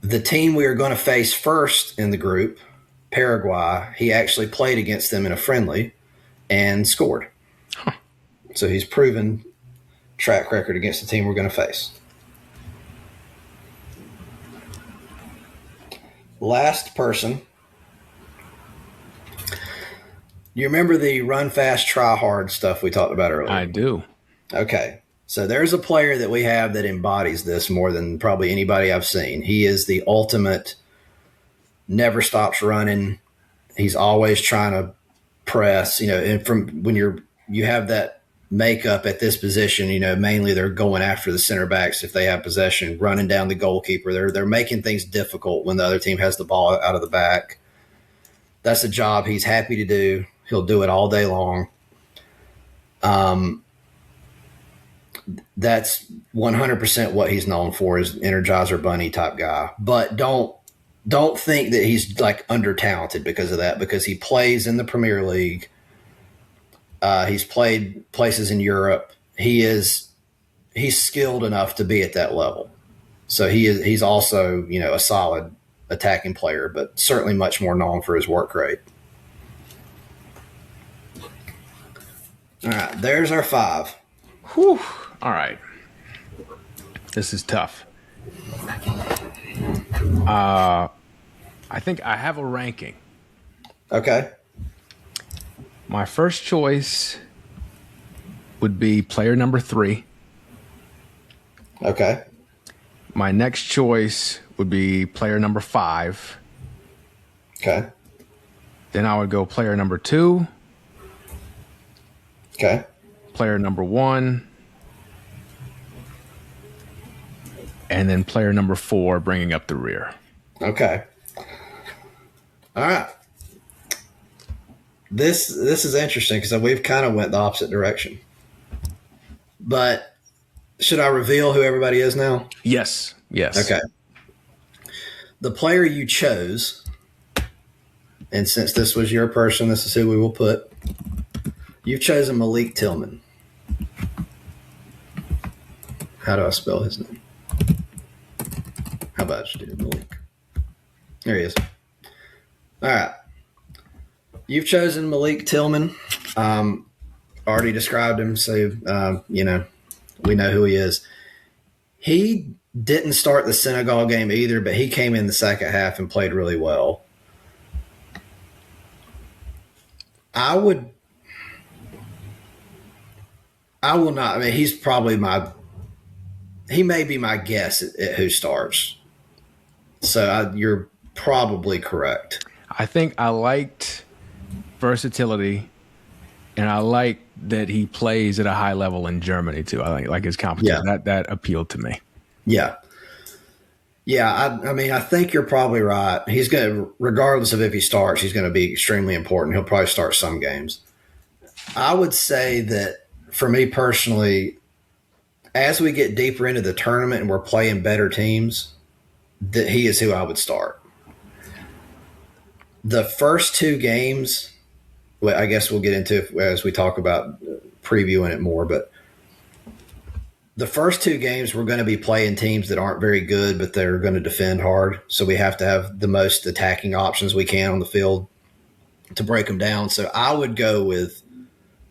the team we are going to face first in the group, Paraguay, he actually played against them in a friendly and scored. Huh. So he's proven track record against the team we're going to face. Last person. You remember the run fast, try hard stuff we talked about earlier? I do. Okay. So there's a player that we have that embodies this more than probably anybody I've seen. He is the ultimate, never stops running. He's always trying to press, and from when you have that makeup at this position, mainly they're going after the center backs if they have possession, running down the goalkeeper. They're making things difficult when the other team has the ball out of the back. That's a job he's happy to do. He'll do it all day long. That's 100% what he's known for, is Energizer Bunny type guy. But don't think that he's like under talented because of that, because he plays in the Premier League. He's played places in Europe. He's skilled enough to be at that level. So he's also, a solid attacking player, but certainly much more known for his work rate. All right, there's our 5. Whew. All right. This is tough. I think I have a ranking. Okay. My first choice would be player number 3. Okay. My next choice would be player number 5. Okay. Then I would go player number 2. Okay. Player number 1. And then player number 4 bringing up the rear. Okay. All right. This is interesting because we've kind of went the opposite direction. But should I reveal who everybody is now? Yes. Okay. The player you chose, and since this was your person, this is who we will put. You've chosen Malik Tillman. How do I spell his name? How about I just do Malik? There he is. All right. You've chosen Malik Tillman. Already described him, so, we know who he is. He didn't start the Senegal game either, but he came in the second half and played really well. I will not. I mean, he's probably he may be my guess at who starts. So you're probably correct. I think I liked versatility, and I like that he plays at a high level in Germany too. I like his competition. Yeah. That appealed to me. Yeah. Yeah, I mean, I think you're probably right. He's going to, regardless of if he starts, he's going to be extremely important. He'll probably start some games. I would say that for me personally, as we get deeper into the tournament and we're playing better teams, that he is who I would start. The first 2 games, well, I guess we'll get into it as we talk about previewing it more, but the first 2 games we're going to be playing teams that aren't very good, but they're going to defend hard. So we have to have the most attacking options we can on the field to break them down. So I would go with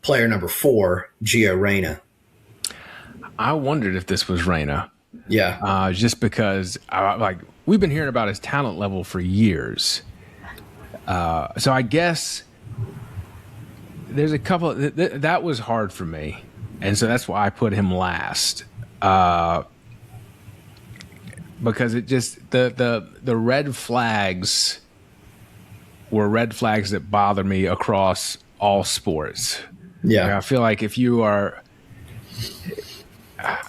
player number 4, Gio Reyna. I wondered if this was Reyna. Yeah. Just because we've been hearing about his talent level for years. So I guess there's a couple that was hard for me. And so that's why I put him last, because it just the red flags were red flags that bother me across all sports. Yeah, like, I feel like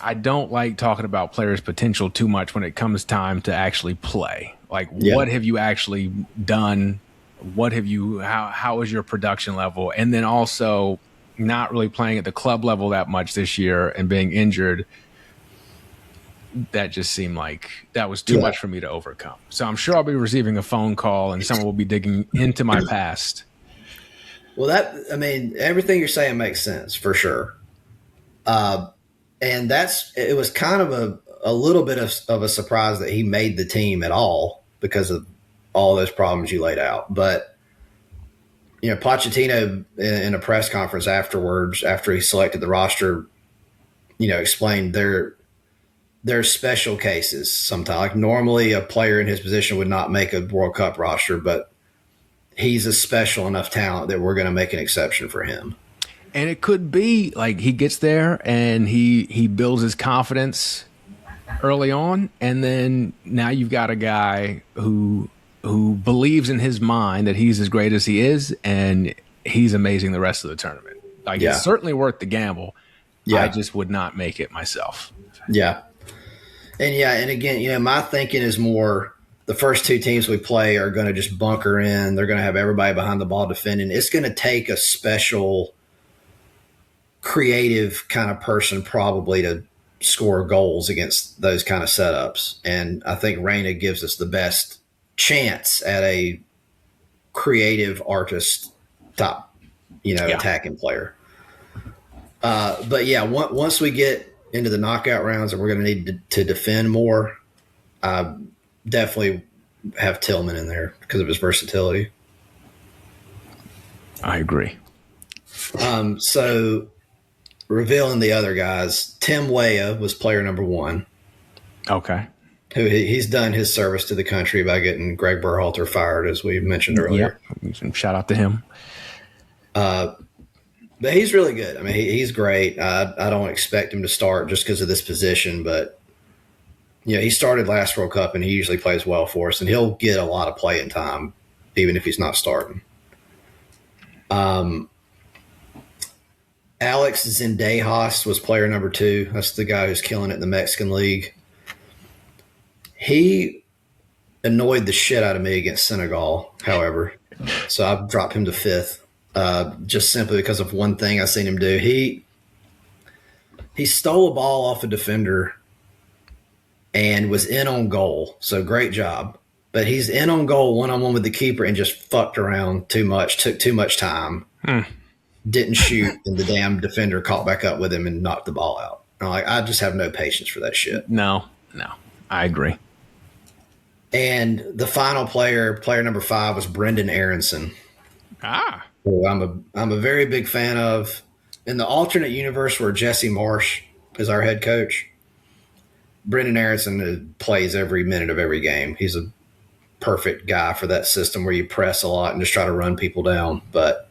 I don't like talking about players' potential too much when it comes time to actually play. Like, what have you actually done? How is your production level? And then also, not really playing at the club level that much this year and being injured, that just seemed like that was too much for me to overcome. So I'm sure I'll be receiving a phone call and someone will be digging into my past. Well, everything you're saying makes sense for sure. And it was kind of a little bit of a surprise that he made the team at all because of all those problems you laid out. But Pochettino in a press conference afterwards, after he selected the roster, explained there's special cases sometimes. Like normally a player in his position would not make a World Cup roster, but he's a special enough talent that we're going to make an exception for him. And it could be like he gets there and he builds his confidence early on, and then now you've got a guy who believes in his mind that he's as great as he is, and he's amazing the rest of the tournament. Like, it's certainly worth the gamble. Yeah. I just would not make it myself. Yeah. And again, my thinking is more the first two teams we play are going to just bunker in. They're going to have everybody behind the ball defending. It's going to take a special creative kind of person probably to score goals against those kind of setups. And I think Reyna gives us the best chance at a creative artist top, attacking player. But yeah, once we get into the knockout rounds and we're going to need to defend more, definitely have Tillman in there because of his versatility. I agree. So revealing the other guys, Tim Weah was player number 1. Okay. Who he's done his service to the country by getting Greg Berhalter fired, as we mentioned earlier. Yep. Shout out to him. But he's really good. I mean, he's great. I don't expect him to start just because of this position, but he started last World Cup and he usually plays well for us, and he'll get a lot of playing time even if he's not starting. Alex Zendejas was player number 2. That's the guy who's killing it in the Mexican League. He annoyed the shit out of me against Senegal, however, so I've dropped him to 5th. Just simply because of one thing I seen him do. He stole a ball off a defender and was in on goal. So great job. But he's in on goal one-on-one with the keeper and just fucked around too much, took too much time, didn't shoot, and the damn defender caught back up with him and knocked the ball out. I just have no patience for that shit. No, I agree. And the final player number 5, was Brendan Aronson. Who I'm a very big fan of. In the alternate universe where Jesse Marsh is our head coach, Brendan Aronson plays every minute of every game. He's a perfect guy for that system where you press a lot and just try to run people down. But,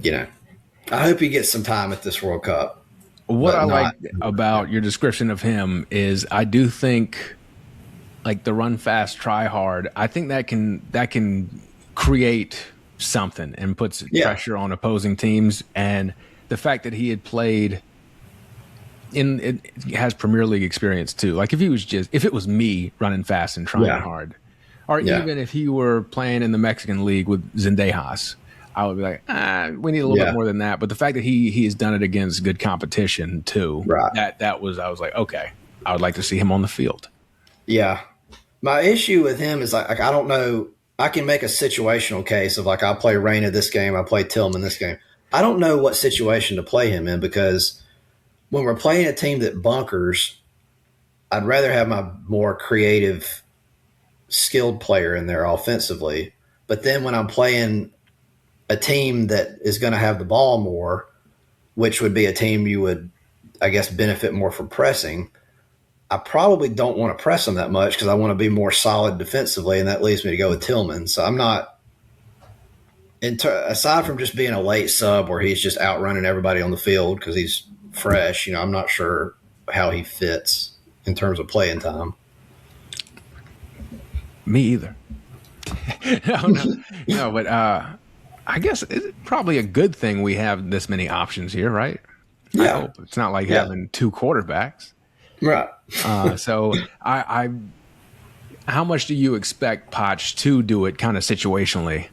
I hope he gets some time at this World Cup. What I like about your description of him is I do think like the run fast, try hard. I think that can create something and puts pressure on opposing teams. And the fact that he had played has Premier League experience too. Like if it was me running fast and trying hard, or even if he were playing in the Mexican League with Zendejas, I would be like, we need a little bit more than that. But the fact that he has done it against good competition too, I was like, okay, I would like to see him on the field. Yeah. My issue with him is like I don't know. I can make a situational case of like I'll play Reyna this game, I'll play Tillman this game. I don't know what situation to play him in because when we're playing a team that bunkers, I'd rather have my more creative, skilled player in there offensively. But then when I'm playing a team that is going to have the ball more, which would be a team you would, I guess, benefit more from pressing, I probably don't want to press them that much because I want to be more solid defensively, and that leads me to go with Tillman. So I'm not – aside from just being a late sub where he's just outrunning everybody on the field because he's fresh, I'm not sure how he fits in terms of playing time. Me either. No, but I guess it's probably a good thing we have this many options here, right? Yeah. I hope. It's not like having 2 quarterbacks. Right. So I how much do you expect Poch to do it kind of situationally?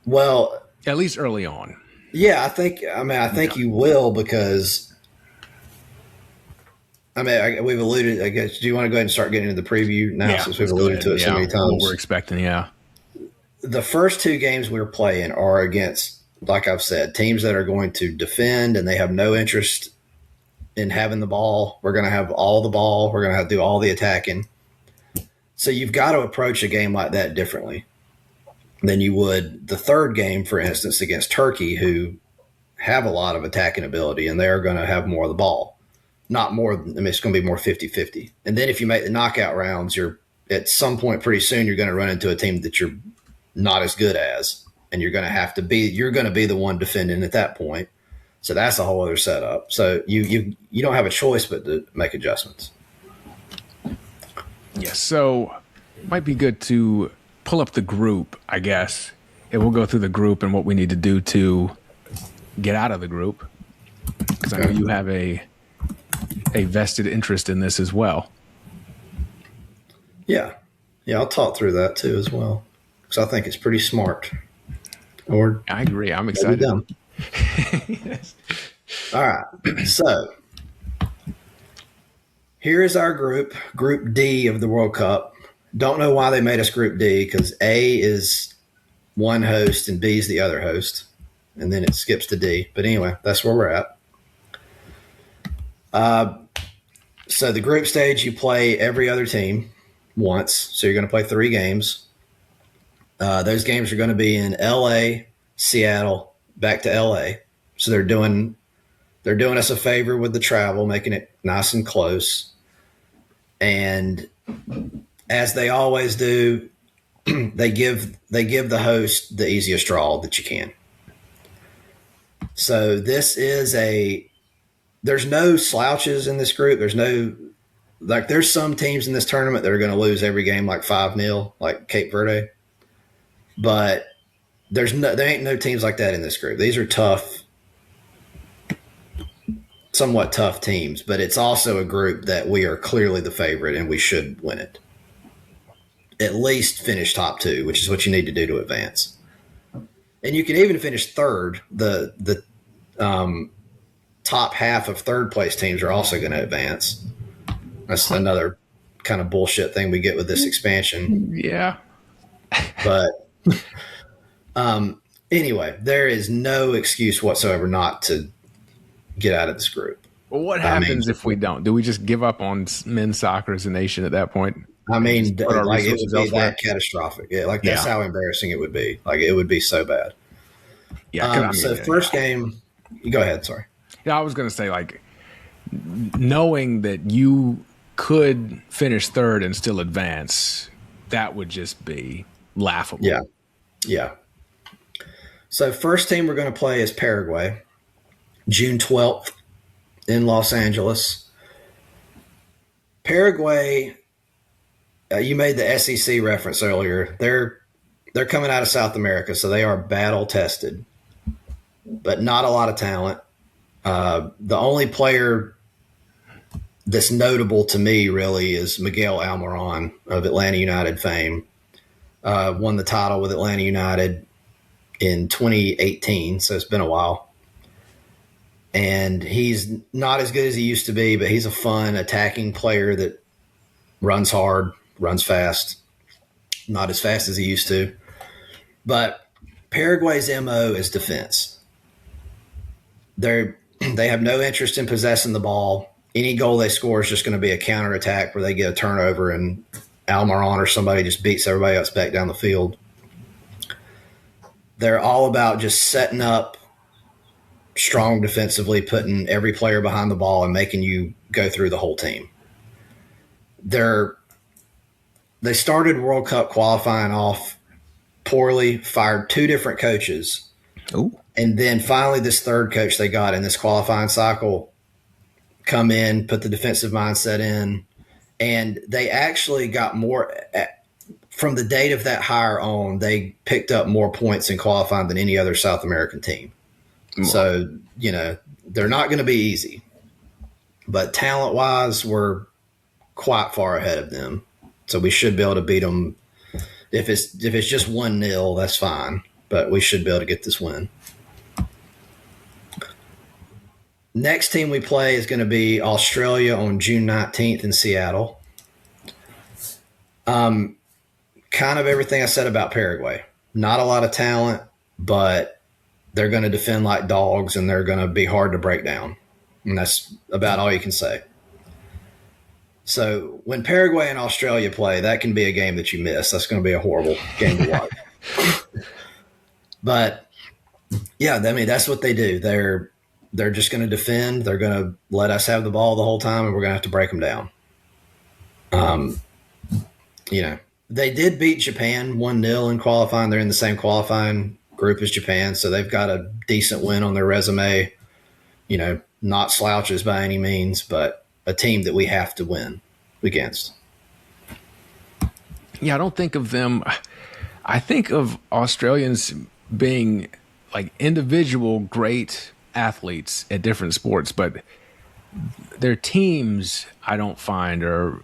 Well, at least early on. Yeah, I think you will because we've alluded, I guess, do you want to go ahead and start getting into the preview now since we've alluded to it so many times? What we're expecting, The first 2 games we're playing are against, like I've said, teams that are going to defend and they have no interest in having the ball. We're going to have all the ball. We're going to have to do all the attacking. So you've got to approach a game like that differently than you would the third game, for instance, against Turkey, who have a lot of attacking ability, and they're going to have more of the ball. Not more – it's going to be more 50-50. And then if you make the knockout rounds, you're at some point pretty soon you're going to run into a team that you're not as good as, and you're going to be the one defending at that point. So that's a whole other setup. So you don't have a choice but to make adjustments. Yes. So it might be good to pull up the group, I guess, and we'll go through the group and what we need to do to get out of the group, because I know you have a vested interest in this as well. Yeah. Yeah, I'll talk through that too as well, because I think it's pretty smart. Or I agree. I'm excited. Dumb. Yes. All right. So here is our group, Group D of the World Cup. Don't know why they made us Group D, because A is one host and B is the other host. And then it skips to D. But anyway, that's where we're at. So the group stage, you play every other team once. So you're going to play 3 games. Those games are going to be in LA, Seattle, back to LA. So they're doing us a favor with the travel, making it nice and close. And as they always do, they give the host the easiest draw that you can. So this is there's no slouches in this group. There's some teams in this tournament that are going to lose every game like 5-0, like Cape Verde. But there ain't no teams like that in this group. These are tough, somewhat tough teams, but it's also a group that we are clearly the favorite and we should win it. At least finish top 2, which is what you need to do to advance. And you can even finish third. The top half of third place teams are also going to advance. That's another kind of bullshit thing we get with this expansion. Yeah. But anyway, there is no excuse whatsoever not to get out of this group. Well, what happens if we don't? Do we just give up on men's soccer as a nation at that point? I mean, like it would be that catastrophic. Yeah, like that's how embarrassing it would be. Like it would be so bad. Yeah. So first game, go ahead. Sorry. Yeah, I was going to say, like, knowing that you could finish third and still advance, that would just be laughable. Yeah. Yeah. So first team we're going to play is Paraguay, June 12th in Los Angeles. Paraguay, you made the SEC reference earlier. They're coming out of South America, so they are battle tested, but not a lot of talent. The only player that's notable to me really is Miguel Almiron of Atlanta United fame. Won the title with Atlanta United in 2018, so it's been a while. And he's not as good as he used to be, but he's a fun attacking player that runs hard, runs fast. Not as fast as he used to. But Paraguay's MO is defense. They have no interest in possessing the ball. Any goal they score is just going to be a counterattack where they get a turnover and Almiron or somebody just beats everybody else back down the field. They're all about just setting up strong defensively, putting every player behind the ball and making you go through the whole team. They started World Cup qualifying off poorly, fired 2 different coaches. Ooh. And then finally this third coach they got in this qualifying cycle come in, put the defensive mindset in, and they actually got more from the date of that hire on, they picked up more points in qualifying than any other South American team. Wow. So, they're not going to be easy. But talent-wise, we're quite far ahead of them. So we should be able to beat them. If it's just 1-0, that's fine. But we should be able to get this win. Next team we play is going to be Australia on June 19th in Seattle. Kind of everything I said about Paraguay. Not a lot of talent, but they're going to defend like dogs and they're going to be hard to break down. And that's about all you can say. So when Paraguay and Australia play, that can be a game that you miss. That's going to be a horrible game to watch. But, yeah, I mean, that's what they do. They're just going to defend. They're going to let us have the ball the whole time, and we're going to have to break them down. They did beat Japan 1-0 in qualifying. They're in the same qualifying group as Japan, so they've got a decent win on their resume. Not slouches by any means, but a team that we have to win against. Yeah, I don't think of them. I think of Australians being like individual great athletes at different sports, but their teams I don't find are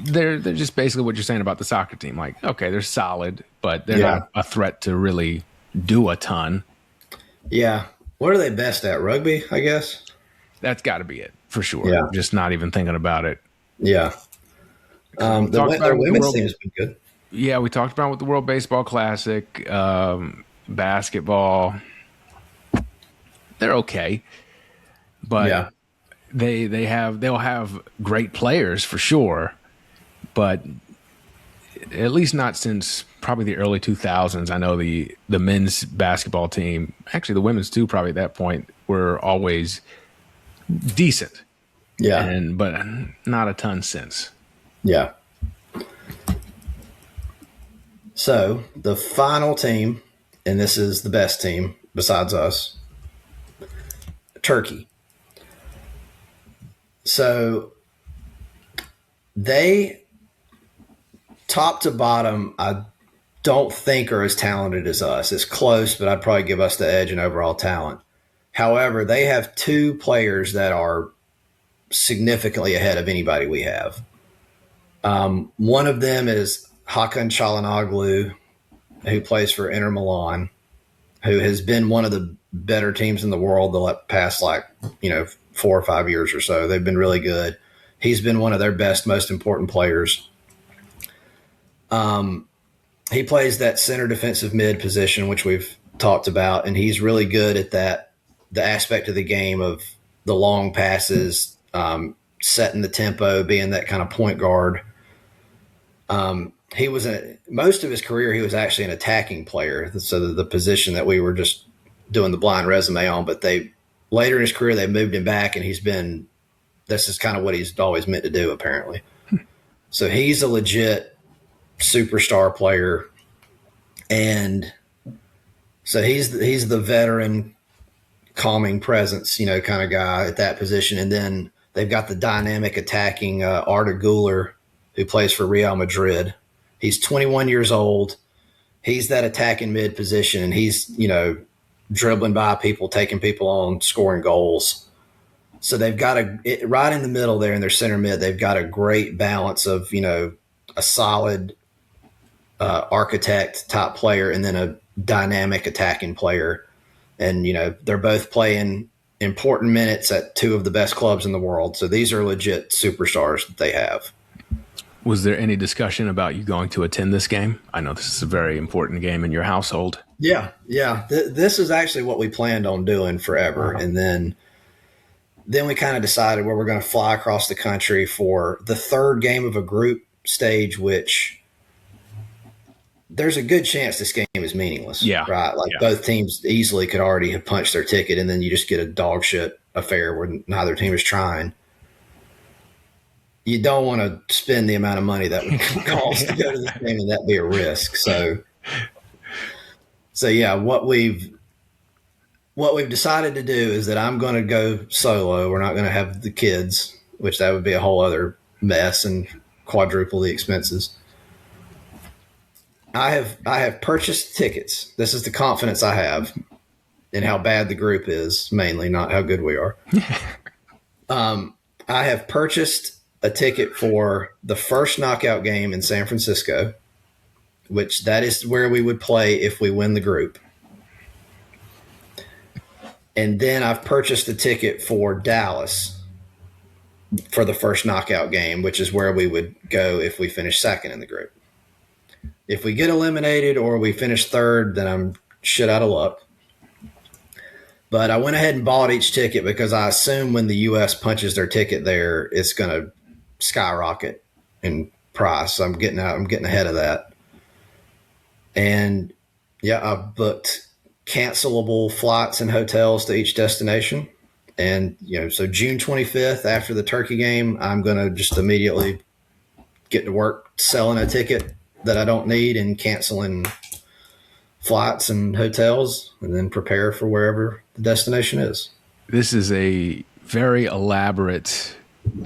they're just basically what you're saying about the soccer team. Like, okay, they're solid, but they're not a threat to really do a ton. Yeah. What are they best at? Rugby, I guess. That's got to be it for sure. Yeah. Just not even thinking about it. Yeah. Their women's team has been good. Yeah, we talked about it with the World Baseball Classic, basketball. They're okay, but they'll have great players for sure, but at least not since probably the early 2000s. I know the men's basketball team, actually the women's too, probably at that point, were always decent. Yeah, but not a ton since. Yeah. So the final team, and this is the best team besides us, Turkey. So they, top to bottom, I don't think are as talented as us. It's close, but I'd probably give us the edge in overall talent. However, they have two players that are significantly ahead of anybody we have. One of them is Hakan Çalhanoğlu, who plays for Inter Milan, who has been one of the better teams in the world the past 4 or 5 years or so. They've been really good. He's been one of their best, most important players. He plays that center defensive mid position, which we've talked about, and he's really good at that, the aspect of the game of the long passes, setting the tempo, being that kind of point guard. He was most of his career, he was actually an attacking player. So the position that we were just doing the blind resume on, but later in his career, they moved him back, and this is kind of what he's always meant to do, apparently. So he's a legit superstar player. And so he's the veteran calming presence, kind of guy at that position. And then they've got the dynamic attacking Arda Güler, who plays for Real Madrid. He's 21 years old. He's that attacking mid position, and he's, dribbling by people, taking people on, scoring goals. So they've got right in the middle there in their center mid, they've got a great balance of, a solid architect top player and then a dynamic attacking player. And, they're both playing important minutes at two of the best clubs in the world. So these are legit superstars that they have. Was there any discussion about you going to attend this game? I know this is a very important game in your household. Yeah. This is actually what we planned on doing forever. Uh-huh. And then we kind of decided where we're going to fly across the country for the third game of a group stage, which there's a good chance this game is meaningless. Yeah. Right? Both teams easily could already have punched their ticket, and then you just get a dog shit affair where neither team is trying. You don't want to spend the amount of money that would cost to go to this game, and that'd be a risk. So yeah, what we've decided to do is that I'm going to go solo. We're not going to have the kids, which that would be a whole other mess and quadruple the expenses. I have purchased tickets. This is the confidence I have in how bad the group is, mainly, not how good we are. I have purchased a ticket for the first knockout game in San Francisco, which that is where we would play if we win the group. And then I've purchased a ticket for Dallas for the first knockout game, which is where we would go if we finish second in the group. If we get eliminated or we finish third, then I'm shit out of luck. But I went ahead and bought each ticket because I assume when the U.S. punches their ticket there, it's going to skyrocket in price. I'm getting ahead of that. And yeah, I've booked cancelable flights and hotels to each destination. And, so June 25th, after the Turkey game, I'm going to just immediately get to work selling a ticket that I don't need and canceling flights and hotels, and then prepare for wherever the destination is. This is a very elaborate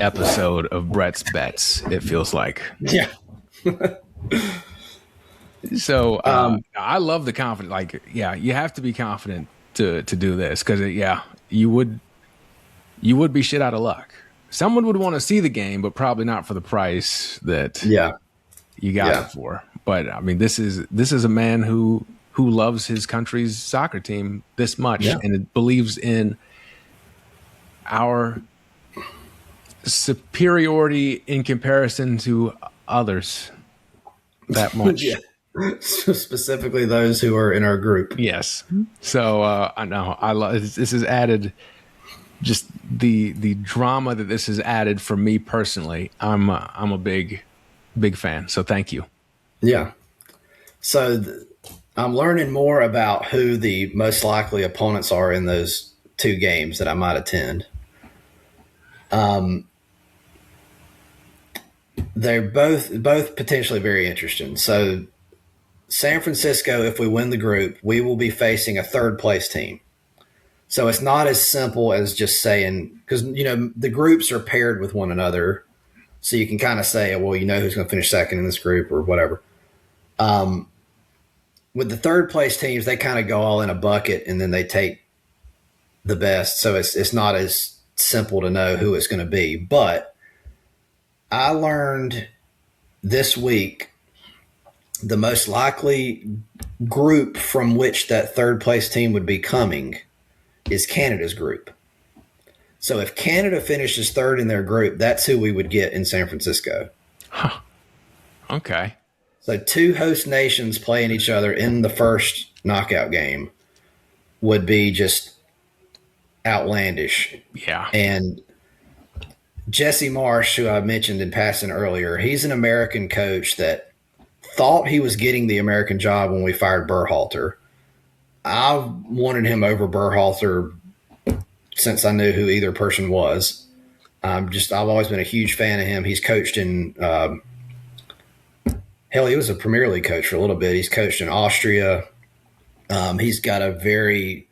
episode of Brett's Bets, it feels like. Yeah. So I love the confidence. Like, yeah, you have to be confident to do this because, yeah, you would be shit out of luck. Someone would want to see the game, but probably not for the price that Yeah. you got Yeah. it for. But I mean, this is a man who loves his country's soccer team this much Yeah. and believes in our superiority in comparison to others that much. Yeah. Specifically those who are in our group. Yes. So I know I love this has added just the drama that this has added for me personally. I'm a big fan. So thank you. Yeah. So I'm learning more about who the most likely opponents are in those two games that I might attend. They're both potentially very interesting. So San Francisco, if we win the group, we will be facing a third place team. So it's not as simple as just saying, because, the groups are paired with one another. So you can kind of say, well, who's going to finish second in this group or whatever. With the third place teams, they kind of go all in a bucket and then they take the best. So it's not as simple to know who it's going to be. But I learned this week the most likely group from which that third place team would be coming is Canada's group. So if Canada finishes third in their group, that's who we would get in San Francisco. Huh. Okay. So two host nations playing each other in the first knockout game would be just outlandish. Yeah. And Jesse Marsh, who I mentioned in passing earlier, he's an American coach that thought he was getting the American job when we fired Berhalter. I wanted him over Berhalter since I knew who either person was. I've always been a huge fan of him. He's coached in, he was a Premier League coach for a little bit. He's coached in Austria. He's got a very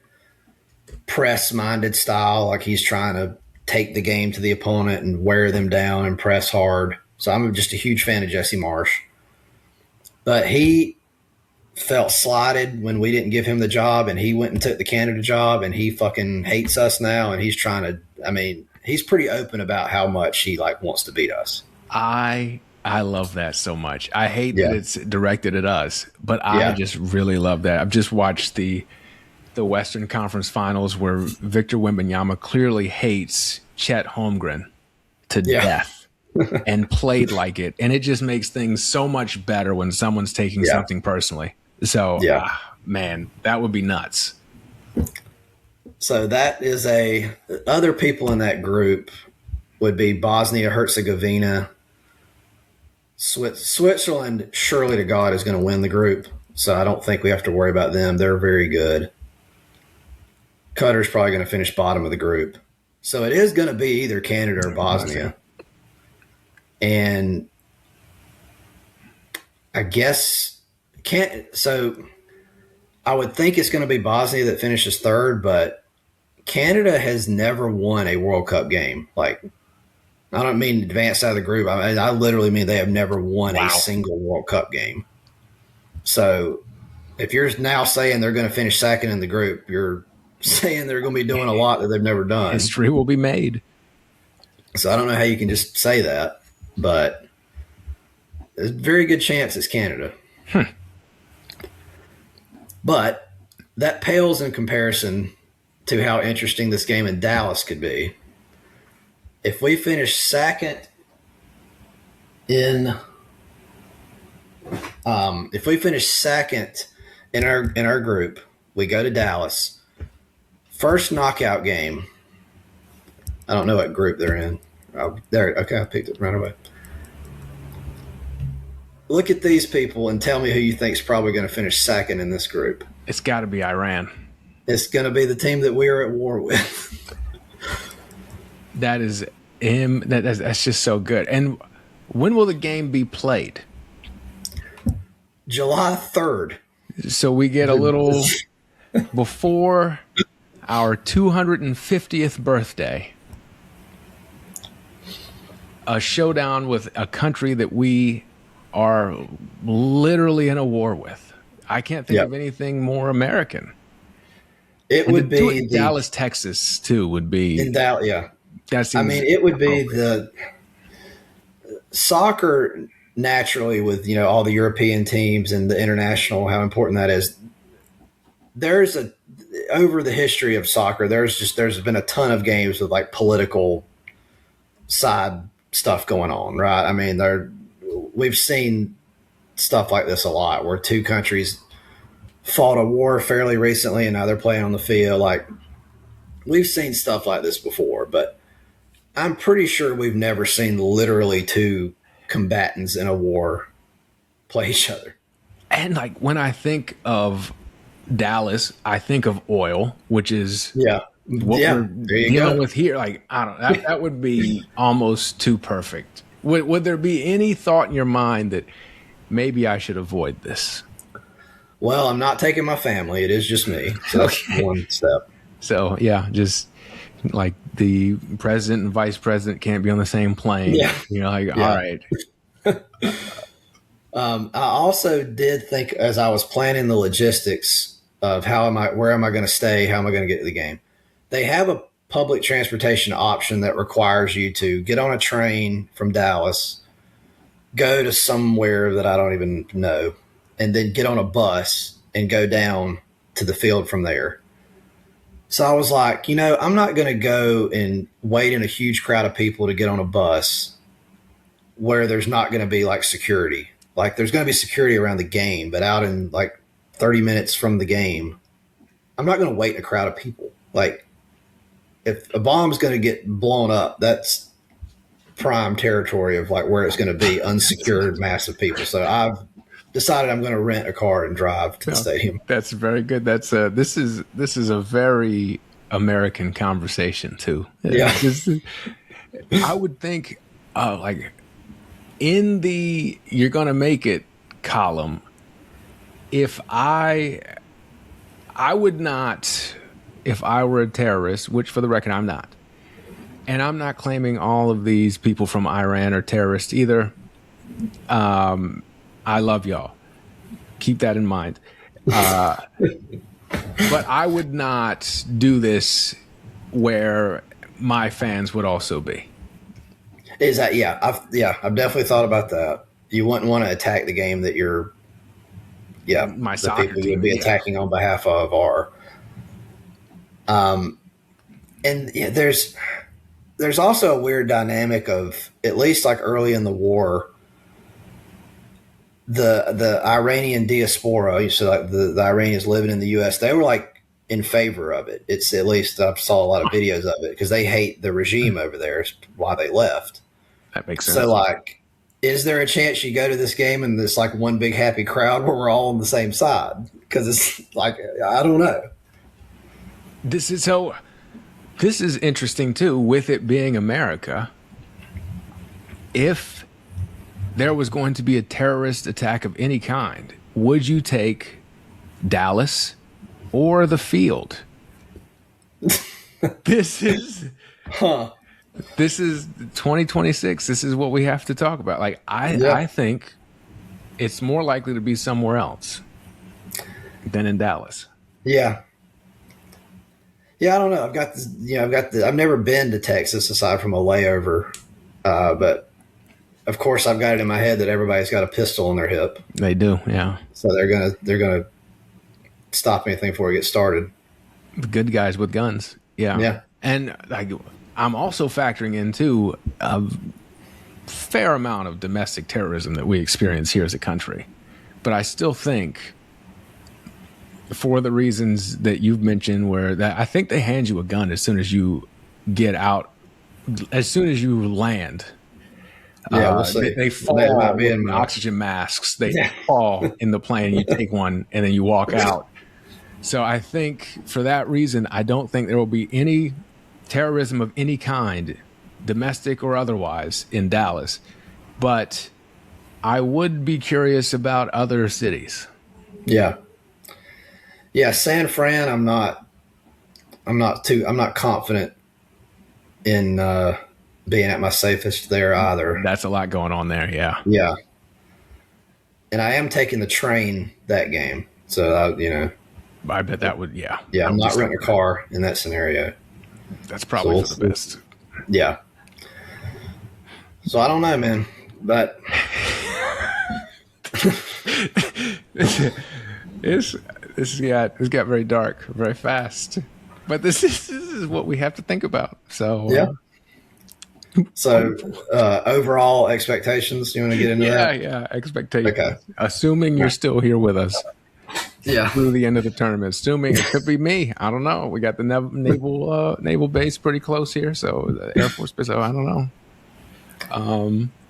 press-minded style. Like he's trying to take the game to the opponent and wear them down and press hard. So I'm just a huge fan of Jesse Marsh. But he felt slighted when we didn't give him the job, and he went and took the Canada job, and he fucking hates us now, and he's trying to he's pretty open about how much he wants to beat us. I love that so much. I hate that it's directed at us, but I just really love that. I've just watched the Western Conference Finals where Victor Wembanyama clearly hates Chet Holmgren to death. And played like it, and it just makes things so much better when someone's taking something personally. So, man, that would be nuts. So that is other people in that group would be Bosnia Herzegovina. Switzerland, surely to God, is going to win the group, so I don't think we have to worry about them. They're very good. Qatar's probably going to finish bottom of the group, so it is going to be either Canada or Bosnia. And I guess so I would think it's going to be Bosnia that finishes third, but Canada has never won a World Cup game. Like, I don't mean advanced out of the group. I literally mean they have never won a single World Cup game. So if you're now saying they're going to finish second in the group, you're saying they're going to be doing a lot that they've never done. History will be made. So I don't know how you can just say that. But there's a very good chance it's Canada. But that pales in comparison to how interesting this game in Dallas could be. If we finish second in our group, we go to Dallas. First knockout game. I don't know what group they're in. Okay, I picked it right away. Look at these people and tell me who you think is probably going to finish second in this group. It's got to be Iran. It's going to be the team that we are at war with. That is him. That's just so good. And when will the game be played? July 3rd. So we get a little before our 250th birthday. A showdown with a country that we are literally in a war with. I can't think of Yep. anything more American. It And to would do it be in Dallas, Texas, too, would in be that, yeah. that I mean, seems it would be appropriate. the soccer naturally with, all the European teams and the international, how important that is. There's a, over the history of soccer, there's been a ton of games with like political side stuff going on, right? I mean, we've seen stuff like this a lot where two countries fought a war fairly recently and now they're playing on the field. Like, we've seen stuff like this before, but I'm pretty sure we've never seen literally two combatants in a war play each other. And like when I think of Dallas, I think of oil, which is Yeah. what Yeah. we're There you dealing go. with here. Like, I don't know, that would be almost too perfect. Would there be any thought in your mind that maybe I should avoid this? Well, I'm not taking my family. It is just me. So that's Okay. one step. So, yeah, just like the president and vice president can't be on the same plane. Yeah. Like, all Yeah. right. I also did think as I was planning the logistics of where am I going to stay? How am I going to get to the game? They have a public transportation option that requires you to get on a train from Dallas, go to somewhere that I don't even know, and then get on a bus and go down to the field from there. So I was like, I'm not going to go and wait in a huge crowd of people to get on a bus where there's not going to be like security. Like, there's going to be security around the game, but out in like 30 minutes from the game, I'm not going to wait in a crowd of people. Like, if a bomb's going to get blown up, that's prime territory of like where it's going to be unsecured, massive people. So I've decided I'm going to rent a car and drive to the stadium. That's very good. That's this is a very American conversation too. Yeah. I would think like in the "you're gonna make it" column, if I would not, if I were a terrorist, which for the record I'm not, and I'm not claiming all of these people from Iran are terrorists either. I love y'all. Keep that in mind. But I would not do this where my fans would also be. Is that, I've definitely thought about that. You wouldn't want to attack the game that My the soccer people team, you'd be yeah. attacking on behalf of are. And there's also a weird dynamic of, at least like early in the war, the Iranian diaspora, so like the Iranians living in the U.S., they were like in favor of it. It's, at least I saw a lot of videos of it because they hate the regime over there. Is why they left. That makes sense. So like, is there a chance you go to this game and there's like one big happy crowd where we're all on the same side? Because it's like, I don't know. This is interesting too, with it being America. If there was going to be a terrorist attack of any kind, would you take Dallas or the field? This is 2026. This is what we have to talk about. Like, I think it's more likely to be somewhere else than in Dallas. Yeah. Yeah, I don't know. I've never been to Texas aside from a layover. But of course I've got it in my head that everybody's got a pistol in their hip. They do, yeah. So they're gonna stop anything before it gets started. The good guys with guns. Yeah. Yeah. And like, I'm also factoring in too a fair amount of domestic terrorism that we experience here as a country. But I still think, for the reasons that you've mentioned, where that I think they hand you a gun as soon as you get out, as soon as you land. Yeah, we'll see. They fall That might be with in my- oxygen masks. They fall in the plane. You take one and then you walk out. So I think for that reason, I don't think there will be any terrorism of any kind, domestic or otherwise, in Dallas. But I would be curious about other cities. Yeah. Yeah, San Fran, I'm not confident in being at my safest there either. That's a lot going on there, yeah. Yeah. and I am taking the train that game. So, I bet that would, yeah, I I'm would not renting a car in that scenario. That's probably So for the best. Yeah. So I don't know, man, but it's got very dark very fast. But this is what we have to think about. So yeah. So overall expectations, you want to get into that? Yeah, expectations. Okay. Assuming you're still here with us Yeah. through the end of the tournament. Assuming it could be me. I don't know. We got the naval base pretty close here, so the Air Force base. So I don't know.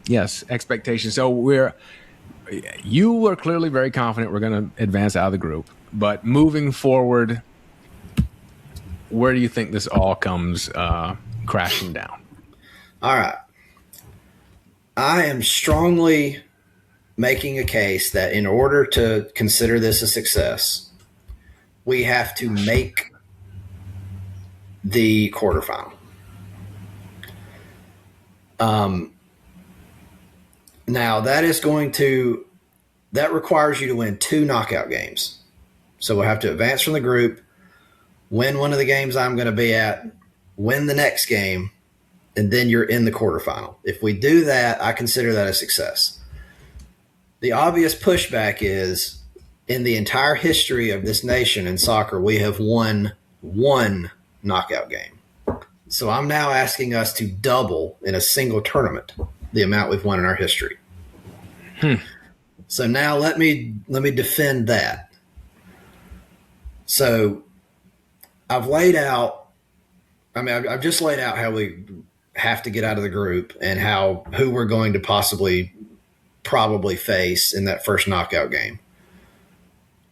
Yes, expectations. So you were clearly very confident we're going to advance out of the group, but moving forward, where do you think this all comes crashing down? All right. I am strongly making a case that in order to consider this a success, we have to make the quarterfinal. Now that requires you to win 2 knockout games. So we'll have to advance from the group, win one of the games I'm going to be at, win the next game, and then you're in the quarterfinal. If we do that, I consider that a success. The obvious pushback is, in the entire history of this nation in soccer, we have won 1 knockout game. So I'm now asking us to double in a single tournament the amount we've won in our history. So now let me defend that. So I've just laid out how we have to get out of the group and who we're going to probably face in that first knockout game.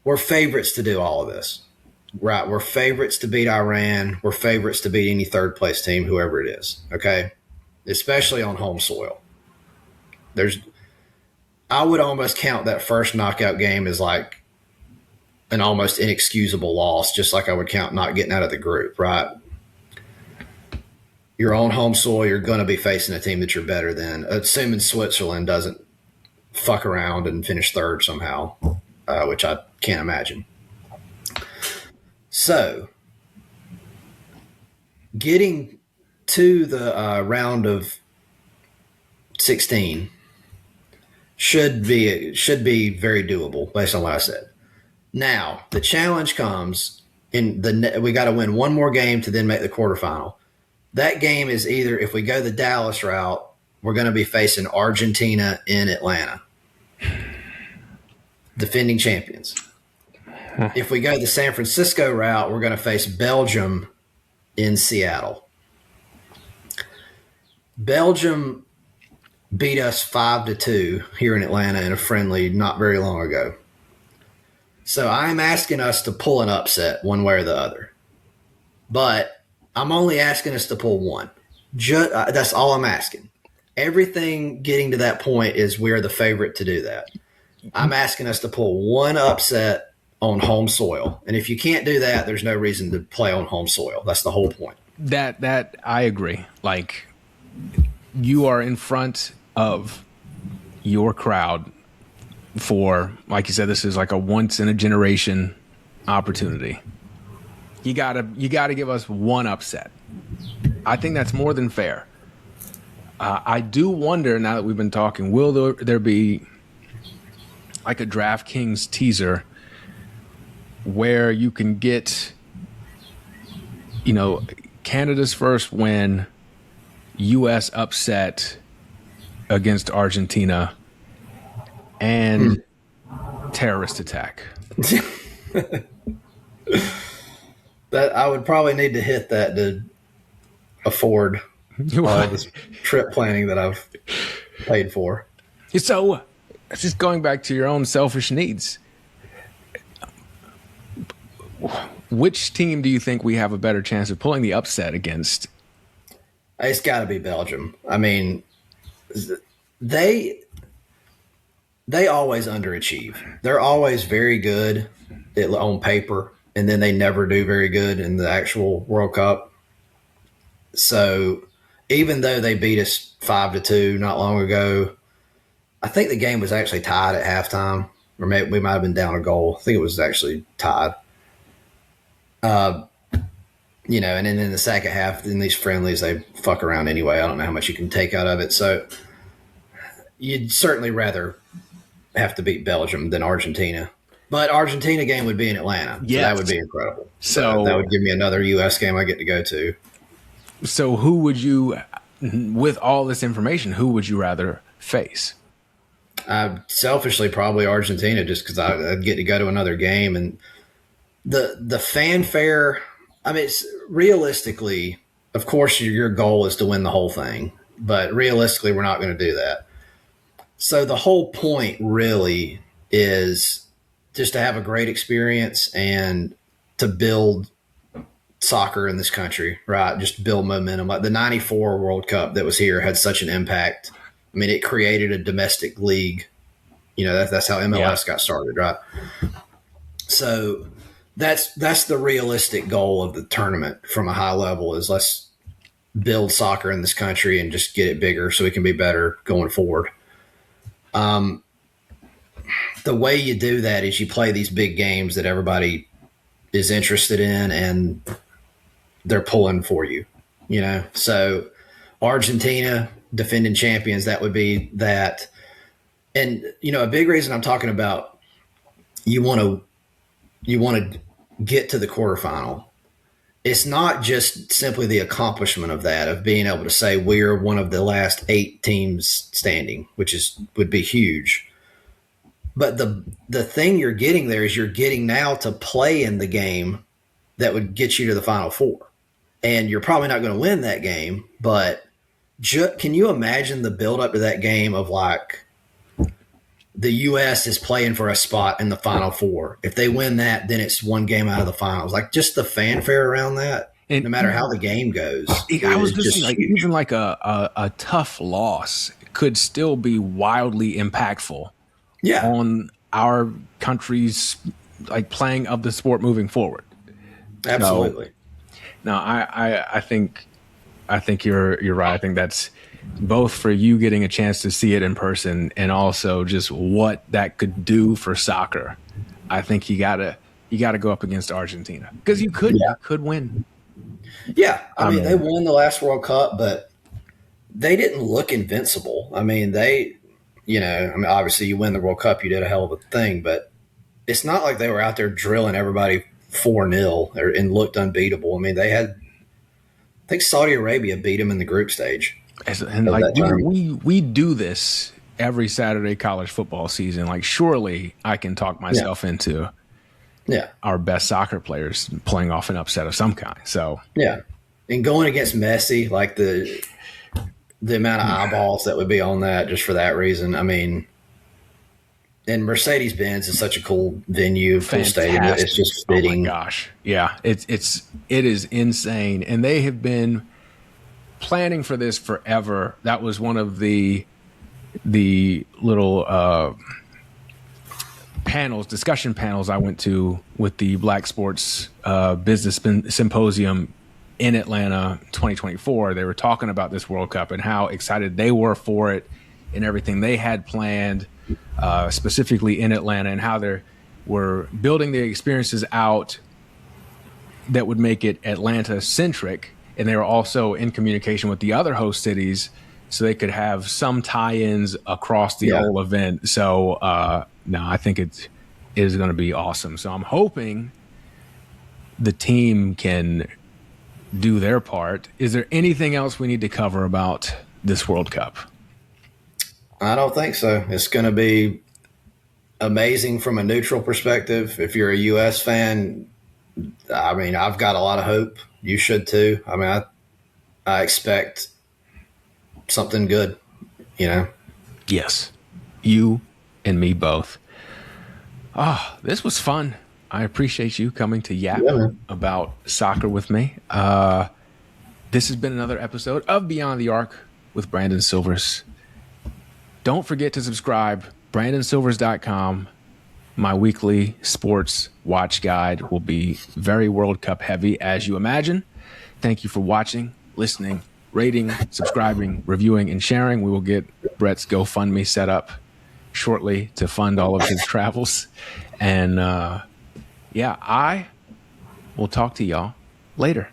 We're favorites to do all of this, right? We're favorites to beat Iran. We're favorites to beat any third place team, whoever it is. Okay. Especially on home soil. I would almost count that first knockout game as like an almost inexcusable loss, just like I would count not getting out of the group, right? You're on home soil, you're going to be facing a team that you're better than, assuming Switzerland doesn't fuck around and finish third somehow, which I can't imagine. So, getting to the round of 16 should be very doable based on what I said. Now, the challenge comes we got to win one more game to then make the quarterfinal. That game is either, if we go the Dallas route, we're going to be facing Argentina in Atlanta, defending champions. If we go the San Francisco route, we're going to face Belgium in Seattle. Belgium beat us 5-2 here in Atlanta in a friendly not very long ago. So I'm asking us to pull an upset one way or the other. But I'm only asking us to pull one. That's all I'm asking. Everything getting to that point is we're the favorite to do that. I'm asking us to pull one upset on home soil. And if you can't do that, there's no reason to play on home soil. That's the whole point. That I agree. Like, you are in front of your crowd for, like you said, this is like a once in a generation opportunity. You gotta give us one upset. I think that's more than fair. I do wonder, now that we've been talking, will there be like a DraftKings teaser where you can get, Canada's first win, U.S. upset against Argentina, and terrorist attack? That I would probably need to hit that to afford all this trip planning that I've paid for. So, just going back to your own selfish needs, which team do you think we have a better chance of pulling the upset against? It's got to be Belgium. I mean, they always underachieve. They're always very good on paper, and then they never do very good in the actual World Cup. So even though they beat us 5-2 not long ago, I think the game was actually tied at halftime, or maybe we might have been down a goal. I think it was actually tied. And then in the second half, in these friendlies, they fuck around anyway. I don't know how much you can take out of it. So you'd certainly rather have to beat Belgium than Argentina. But Argentina game would be in Atlanta. Yes. So that would be incredible. So that would give me another U.S. game I get to go to. So who would you, with all this information, who would you rather face? Selfishly, probably Argentina, just because I'd get to go to another game. And the fanfare, I mean, it's realistically, of course, your goal is to win the whole thing. But realistically, we're not going to do that. So the whole point really is just to have a great experience and to build soccer in this country, right? Just build momentum. Like the 94 World Cup that was here had such an impact. I mean, it created a domestic league. That's how MLS got started, right? So that's the realistic goal of the tournament from a high level is let's build soccer in this country and just get it bigger so we can be better going forward. The way you do that is you play these big games that everybody is interested in and they're pulling for you, So Argentina, defending champions, that would be that. And, a big reason I'm talking about you want to get to the quarterfinal. It's not just simply the accomplishment of that, of being able to say we're one of the last 8 teams standing, which would be huge. But the thing you're getting there is you're getting now to play in the game that would get you to the Final Four. And you're probably not going to win that game, but can you imagine the build-up to that game of like the U.S. is playing for a spot in the Final Four. If they win that, then it's one game out of the finals. Like just the fanfare around that, and no matter how the game goes. I was just like, even like a tough loss could still be wildly impactful on our country's like playing of the sport moving forward. Absolutely. No, I think you're right. I think that's both for you getting a chance to see it in person and also just what that could do for soccer. I think you gotta go up against Argentina because you could win. Yeah, I mean they won the last World Cup, but they didn't look invincible. I mean obviously you win the World Cup, you did a hell of a thing, but it's not like they were out there drilling everybody 4-0 and looked unbeatable. I mean I think Saudi Arabia beat them in the group stage. And like we do this every Saturday college football season. Like surely I can talk myself into our best soccer players playing off an upset of some kind. So and going against Messi, like the amount of eyeballs that would be on that just for that reason. I mean, and Mercedes-Benz is such a cool venue, full stadium. It's just fitting. Oh my gosh, yeah, it is insane, and they have been planning for this forever. That was one of the little discussion panels I went to with the Black Sports Business Symposium in Atlanta 2024. They were talking about this World Cup and how excited they were for it and everything they had planned, specifically in Atlanta, and how they were building the experiences out that would make it Atlanta-centric. And they were also in communication with the other host cities so they could have some tie-ins across the whole event. So, I think it is going to be awesome. So I'm hoping the team can do their part. Is there anything else we need to cover about this World Cup? I don't think so. It's going to be amazing from a neutral perspective. If you're a U.S. fan, I mean, I've got a lot of hope. You should too. I mean, I expect something good, Yes. You and me both. This was fun. I appreciate you coming to yap about soccer with me. This has been another episode of Beyond the Arc with Brandon Silvers. Don't forget to subscribe, brandonsilvers.com. My weekly sports watch guide will be very World Cup heavy, as you imagine. Thank you for watching, listening, rating, subscribing, reviewing, and sharing. We will get Brett's GoFundMe set up shortly to fund all of his travels. And I will talk to y'all later.